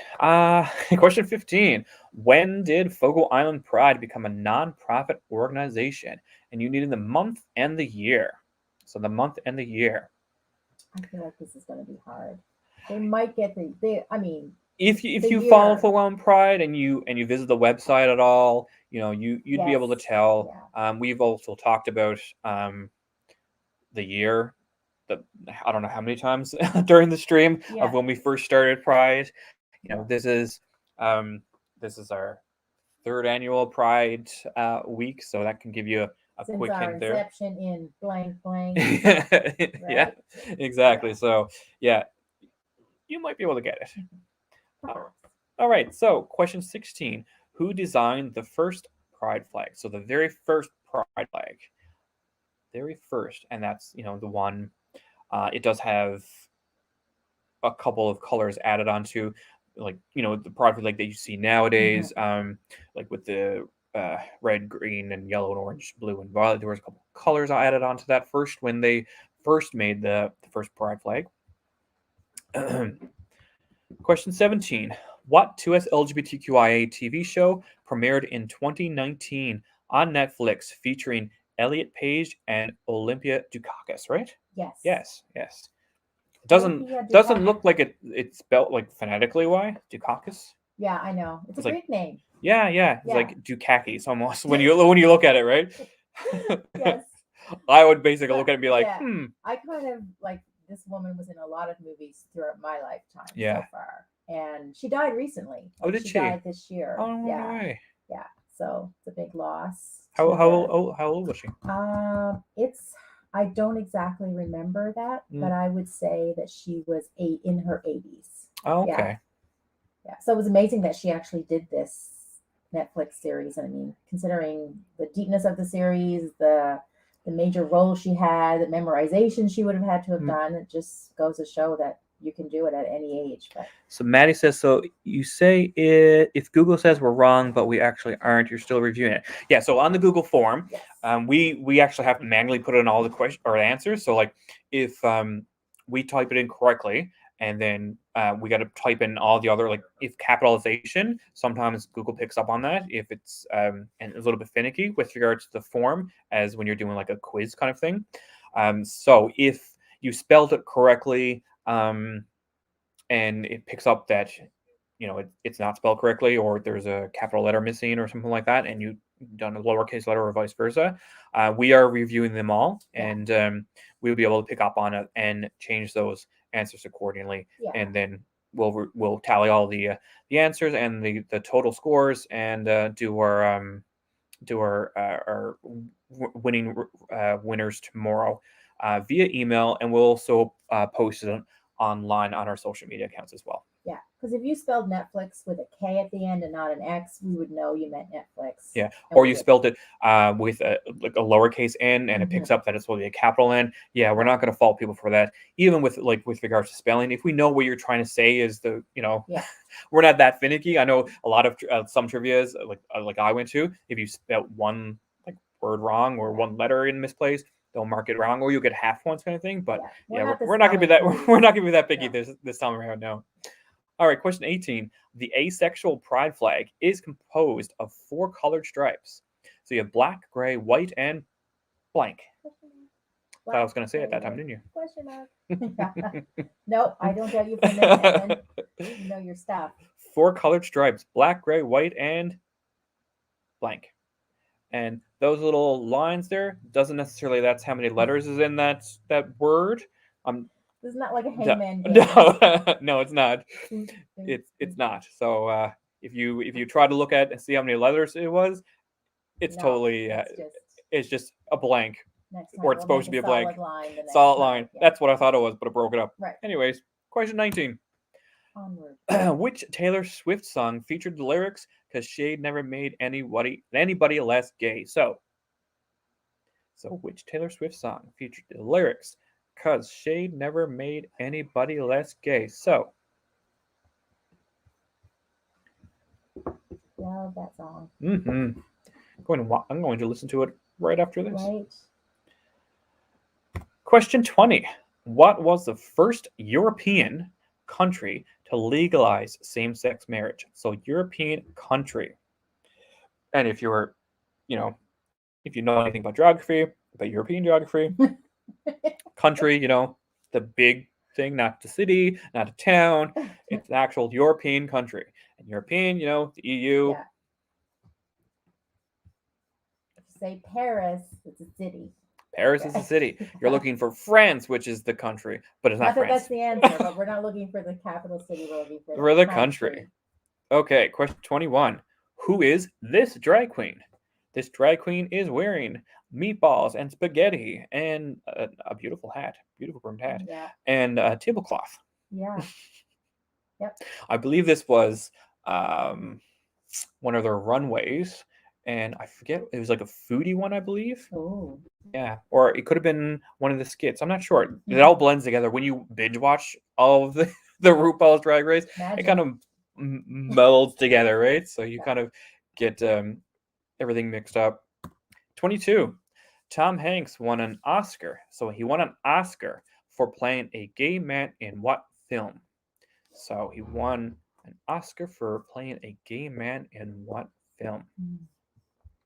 Question 15. When did Fogo Island Pride become a non-profit organization? And you needed the month and the year. So the month and the year. I feel like this is going to be hard. They might get if you follow Fogo Island Pride and you visit the website at all, you'd be able to tell. Yeah. We've also talked about the year. I don't know how many times during the stream of when we first started Pride. This is our 3rd annual Pride week, so that can give you a Since quick our hint there. inception in blank. Yeah, exactly. So yeah, you might be able to get it. All right. So question 16: who designed the first Pride flag? So the very first Pride flag, very first, and that's the one. It does have a couple of colors added onto, the Pride flag that you see nowadays, with the red, green, and yellow, and orange, blue, and violet. There was a couple of colors added onto that first when they first made the first Pride flag. Question 17. What 2S LGBTQIA TV show premiered in 2019 on Netflix featuring Elliot Page and Olympia Dukakis, right? Yes. It doesn't look like it's spelled phonetically. Why? Dukakis? Yeah, I know. It's a Greek name. Yeah, it's Yeah. like Dukakis almost when you look at it, right? Yes. I would basically look But, at it and be like, yeah, I kind of like this woman was in a lot of movies throughout my lifetime Yeah. so far, and she died recently. Oh, did she she? died this year. Oh, no Yeah, way. yeah. So it's a big loss. How to how the- how old was she? It's I don't exactly remember that, but I would say that she was in her 80s. Oh, Yeah. okay. Yeah. So it was amazing that she actually did this Netflix series. And I mean, considering the deepness of the series, the major role she had, the memorization she would have had to have done, it just goes to show that you can do it at any age. But So Maddie says, so you say it if Google says we're wrong, but we actually aren't, you're still reviewing it. Yeah. So on the Google form, yes. we actually have to manually put in all the question or answers. So like if we type it in correctly, and then we got to type in all the other, like if capitalization, sometimes Google picks up on that if it's and a little bit finicky with regards to the form, as when you're doing like a quiz kind of thing. So if you spelled it correctly, and it picks up that it's not spelled correctly, or there's a capital letter missing or something like that, and you've done a lowercase letter or vice versa, we are reviewing them all, and we'll be able to pick up on it and change those answers accordingly, Yeah. and then we'll tally all the answers and the total scores, and do our winning winners tomorrow via email, and we'll also post it online on our social media accounts as well. Yeah, because if you spelled Netflix with a K at the end and not an X, we would know you meant Netflix. Yeah, And or we you did. spelled it with a lowercase n, and it picks up that it's supposed to be a capital N. Yeah, we're not going to fault people for that. Even with regards to spelling, if we know what you're trying to say is Yeah. we're not that finicky. I know a lot of some trivias like I went to. If you spelled one word wrong or one letter in misplaced, they'll mark it wrong, or you get half points kind of thing. But we're not going to be that we're not going to be that picky this time around. No. All right, question 18. The asexual pride flag is composed of 4 colored stripes. So you have black, gray, white, and blank. Thought I was going to say it that time, didn't you? Question mark. No, I don't doubt you for a minute, Evan. You know your stuff. 4 colored stripes: black, gray, white, and blank. And those little lines there doesn't necessarily that's how many letters is in that word. This is not like a hangman game. No, it's not. It's not. So if you try to look at and see how many letters it was, it's totally it's just a blank. Or it's supposed to be a blank. Solid line. Yeah. That's what I thought it was, but I broke it up. Right. Anyways, question 19. Onward. Which Taylor Swift song featured the lyrics "'Cause Shade never made anybody less gay"? So which Taylor Swift song featured the lyrics "'Cause Shade never made anybody less gay"? So Love that song. I'm going to listen to it right after this. Right. Question 20. What was the first European country to legalize same-sex marriage? So European country. And if you know anything about geography, about European geography, country, the big thing, not the city, not a town, it's an actual European country. And European, the EU. Yeah. If you say Paris, it's a city. Paris is a city. You're looking for France, which is the country, but it's not France. That's the answer, but we're not looking for the capital city. We're looking for the country. Okay, question 21. Who is this drag queen? This drag queen is wearing meatballs and spaghetti and a beautiful hat, beautiful brimmed hat, and a tablecloth. Yeah. Yep. I believe this was one of their runways, and I forget, it was like a foodie one, I believe. Oh. Yeah, or it could have been one of the skits. I'm not sure. It all blends together when you binge watch all of the RuPaul's Drag Race. Magic. It kind of melds together, right? So you kind of get everything mixed up. 22. Tom Hanks won an Oscar. So he won an Oscar for playing a gay man in what film? So he won an Oscar for playing a gay man in what film?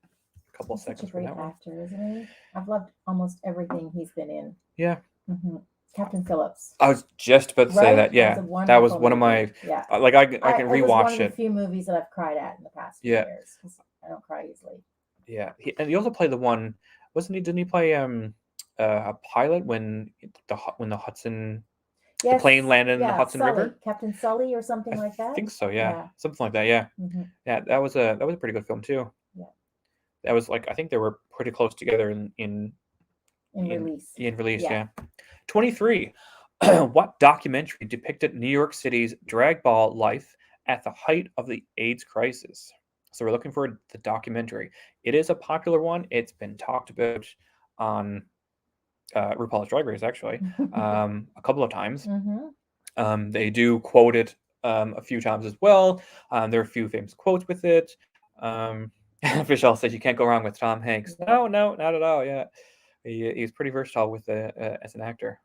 A couple He's seconds such a for great that one. actor, isn't he? I've loved almost everything he's been in. Yeah. Mm-hmm. Captain Phillips. I was just about to say Right? that. Yeah, That's a that was wonderful one of my movie. Yeah. like I can It was one rewatch of the it. few movies that I've cried at in the past few Yeah. years because I don't cry easily. Yeah, and he also played the one. Wasn't he? Didn't he play a pilot when the Hudson the plane landed in the Hudson Sully, River? Captain Sully or something I like that. think so. Yeah, something like that. Yeah, Mhm. yeah. That was a pretty good film too. Yeah. That was like I think they were pretty close together In release. in release. Yeah. Yeah. 23. What documentary depicted New York City's drag ball life at the height of the AIDS crisis? So we're looking for the documentary. It is a popular one. It's been talked about on RuPaul's Drag Race, actually, a couple of times. Mhm. They do quote it a few times as well. There are a few famous quotes with it. Fischel says you can't go wrong with Tom Hanks. No, not at all. Yeah, he's pretty versatile with as an actor.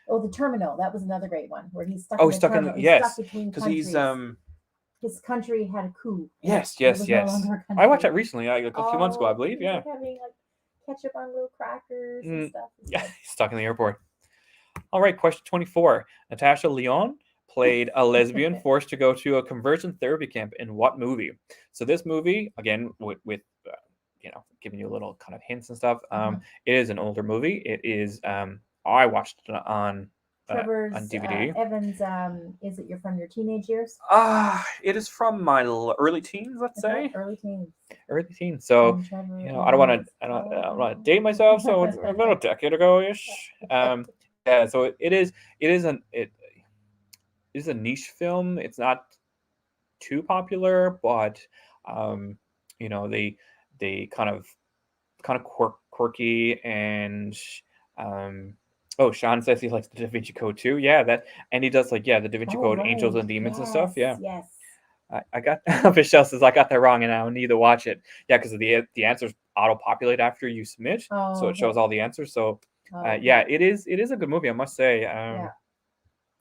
Oh, The Terminal. That was another great one where he's stuck Oh, in he's the stuck in terminal. He's yes, stuck between because countries. he's His country had a coup. yes. It was no longer a I watched country. that recently, like a few months ago, I believe. he's Yeah. like having like ketchup on little crackers and stuff. It's Yeah, good. he's stuck in the airport. All right, question 24. Natasha Lyonne played a lesbian forced to go to a conversion therapy camp in what movie? So this movie, again, with giving you a little kind of hints and stuff. It is an older movie. It is. I watched it on Trevor's DVD. Evans. Is it from your teenage years? It is from my early teens, let's Okay, say. early teens. Early teens. So And Trevor I don't want Evans. to. I don't want to date myself. So it's about a decade ago ish. Yeah. So it is a niche film. It's not too popular, but they kind of quirky and Sean says he likes the Da Vinci Code too. Yeah, and he does the Da Vinci Code, Angels and Demons and stuff. Yeah. Yes. I got Michelle says I got that wrong and I need to watch it. Yeah, because the answers auto populate after you submit, so it shows all the answers. So yeah, it is a good movie, I must say.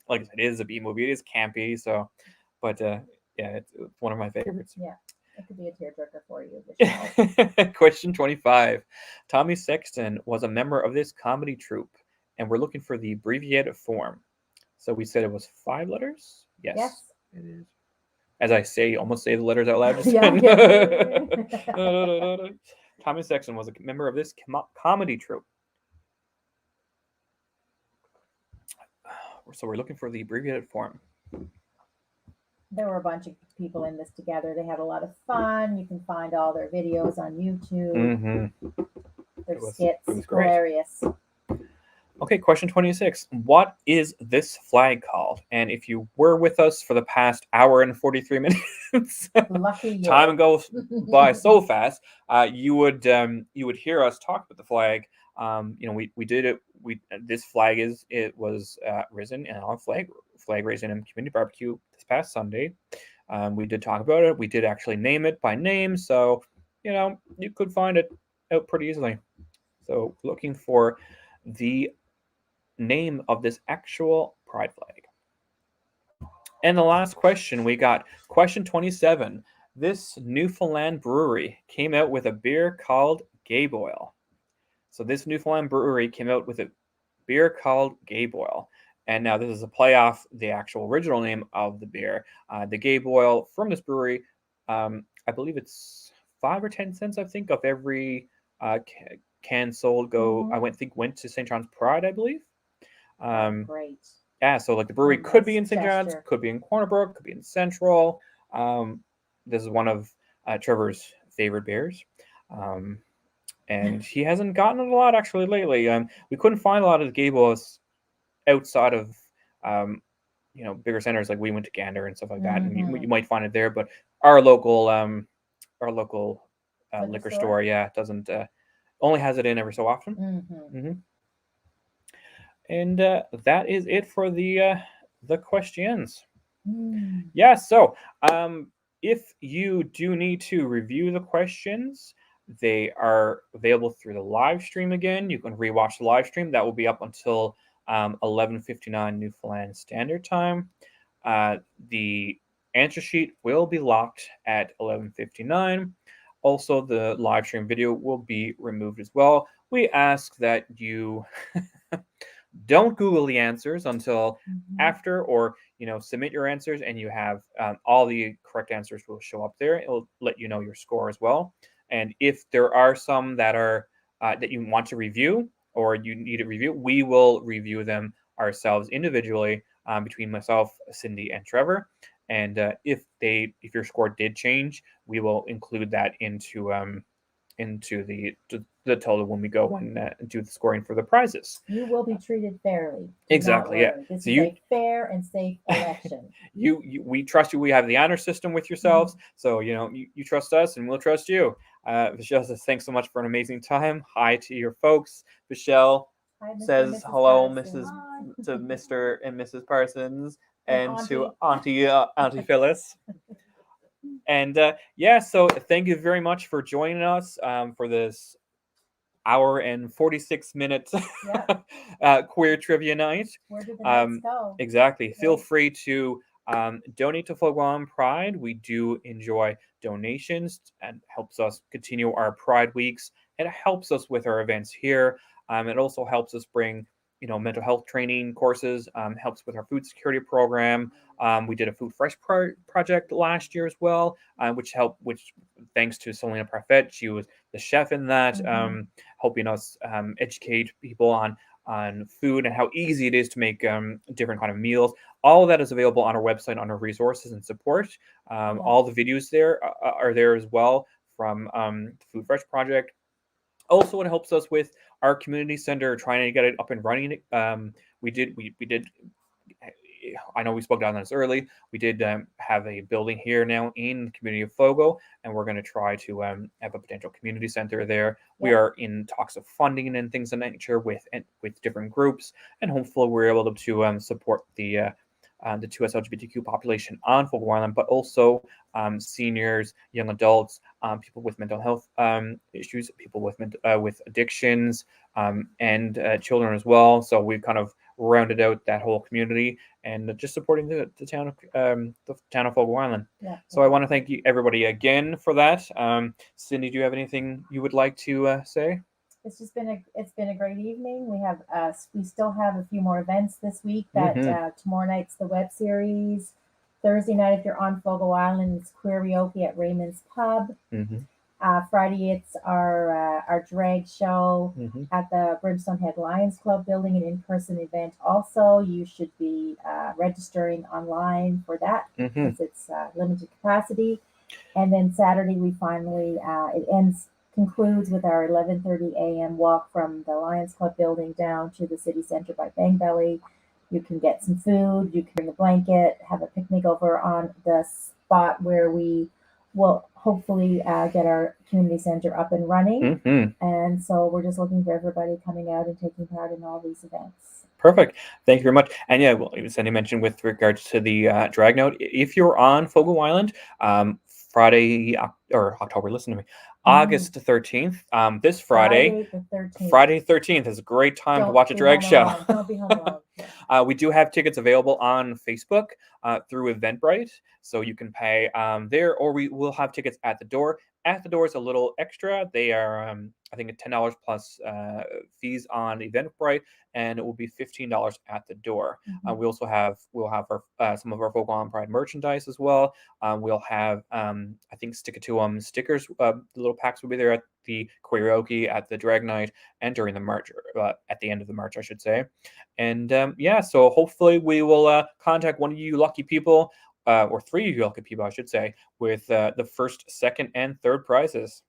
Like I said, it is a B movie. It is campy, so but yeah, it's one of my favorites. Yeah. It could be a tearjerker for you. Question 25. Tommy Sexton was a member of this comedy troupe, and we're looking for the abbreviated form. So we said it was 5 letters? Yes. It is. As I almost say the letters out loud. Tommy Sexton was a member of this comedy troupe. So we're looking for the abbreviated form. There were a bunch of people in this together. They had a lot of fun. You can find all their videos on YouTube. Their skits. It was great. Hilarious. Okay, question 26. What is this flag called? And if you were with us for the past hour and 43 minutes, lucky you. Time goes by so fast. You would hear us talk about the flag. We did it. This flag was risen in our flag raising and community barbecue this past Sunday. We did talk about it. We did actually name it by name, so you could find it out pretty easily. So looking for the name of this actual pride flag. And the last question, we got question 27. This Newfoundland brewery came out with a beer called Gayboyle. So this Newfoundland brewery came out with a beer called Gayboyle. And now this is a play off the actual original name of the beer. The Gayboyle from this brewery, I believe it's 5 or 10 cents, I think, of every can sold went to St. John's Pride, I believe. Great. Yeah, so the brewery could be in St. John's, could be in Corner Brook, could be in Central. This is one of Trevor's favorite beers. And he hasn't gotten it a lot actually lately. We couldn't find a lot of the Gayboyles outside of bigger centers, like we went to Gander and stuff like that, and you might find it there. But our local liquor store, doesn't only has it in every so often. And that is it for the questions. Yeah, so if you do need to review the questions, they are available through the live stream again. You can rewatch the live stream. That will be up until 11:59 Newfoundland Standard Time. The answer sheet will be locked at 11:59. Also, the live stream video will be removed as well. We ask that you Don't Google the answers until Mhm. after, or submit your answers, and you have all the correct answers will show up there. It'll let you know your score as well. And if there are some that are that you want to review or you need to review, we will review them ourselves individually between myself, Cindy, and Trevor. And if your score did change, we will include that into the total when we go and do the scoring for the prizes. You will be treated fairly. Do Exactly, not yeah. worry. This So is you- a fair and safe election. We trust you. We have the honor system with yourselves, so you trust us, and we'll trust you. Michelle says thanks so much for an amazing time. Hi to your folks. Michelle Hi, Mr. and says Mrs. hello, Parsons. to Mr. and Mrs. Parsons, And and to Auntie. Auntie Phyllis. And so thank you very much for joining us for this hour and 46 minutes Yep. queer trivia night. Where did the nights Um, go? Exactly. Feel Right. free to donate to Folkwagon Pride. We do enjoy donations and helps us continue our Pride weeks. It helps us with our events here. It also helps us bring mental health training courses. Helps with our food security program. We did a Food Fresh project last year as well, which thanks to Selena Parfait, she was the chef in that, Mhm. helping us educate people on food and how easy it is to make different kind of meals. All of that is available on our website under resources and support. Yeah. All the videos there are there as well from the Food Fresh project. Also, it helps us with our community center trying to get it up and running. We did. I know we spoke down on this early. We did have a building here now in the community of Fogo, and we're going to try to have a potential community center there. We Yeah. are in talks of funding and things of that nature with different groups, and hopefully we're able to support the 2S LGBTQ population on Fogo Island, but also seniors, young adults, people with mental health issues, people with addictions, and children as well. So we've kind of rounded out that whole community and just supporting the town of Fogo Island. Yeah. So I want to thank you everybody again for that. Cindy, do you have anything you would like to say? It's been a great evening. We still have a few more events this week. That tomorrow night's the web series. Thursday night, if you're on Fogo Island, it's karaoke at Raymond's Pub. Mm-hmm. Friday, it's our drag show Mm-hmm. at the Brimstone Head Lions Club building, an in-person event. Also, you should be registering online for that Mm-hmm. because it's limited capacity. And then Saturday, we finally concludes with our 11:30 a.m. walk from the Lions Club building down to the city center by Bang Belly. You can get some food, you can bring a blanket, have a picnic over on the spot where we will hopefully get our community center up and running. Mm-hmm. And so we're just looking for everybody coming out and taking part in all these events. Perfect. Thank you very much. And yeah, well, Sandy mentioned with regards to the drag note, if you're on Fogo Island, Friday or October, listen to me, August 13th, this Friday, the 13th. Friday 13th is a great time to watch a drag show. Don't be home alone. We do have tickets available on Facebook through Eventbrite, so you can pay there, or we will have tickets at the door. At the door is a little extra. They are, I think, $10 plus fees on Eventbrite, and it will be $15 at the door. Mhm. We'll have our some of our Fogo Island Pride merchandise as well. We'll have I think stick it to stickers. The little packs will be there at the karaoke, at the drag night, and during the march, at the end of the march, I should say. And so hopefully we will contact one of you lucky people, or three of you lucky people, I should say, with the first, second, and third prizes.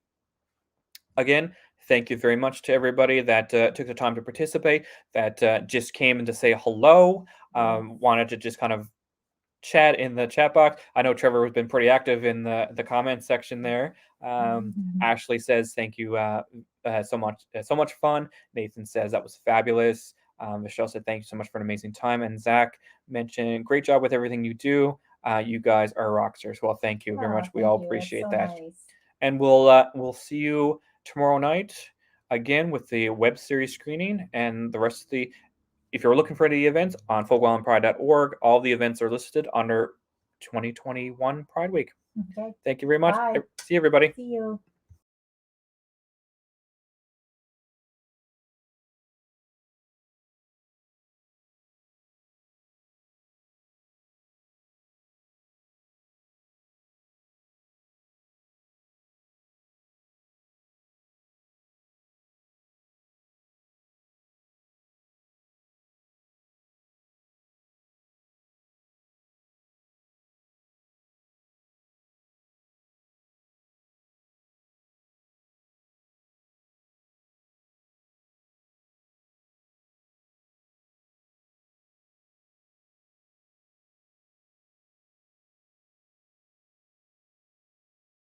Again, thank you very much to everybody that took the time to participate, that just came in to say hello, wanted to just kind of chat in the chat box. I know Trevor has been pretty active in the comment section there. Ashley says thank you so much, so much fun. Nathan says that was fabulous. Michelle said thank you so much for an amazing time, and Zach mentioned great job with everything you do. You guys are rock stars. Well, thank you very much. We all appreciate that. Nice. And we'll see you tomorrow night again with the web series screening and the rest of the. If you're looking for any events on folkislandpride.org, all the events are listed under 2021 Pride Week. Okay. Thank you very much. Bye. See you, everybody. See you.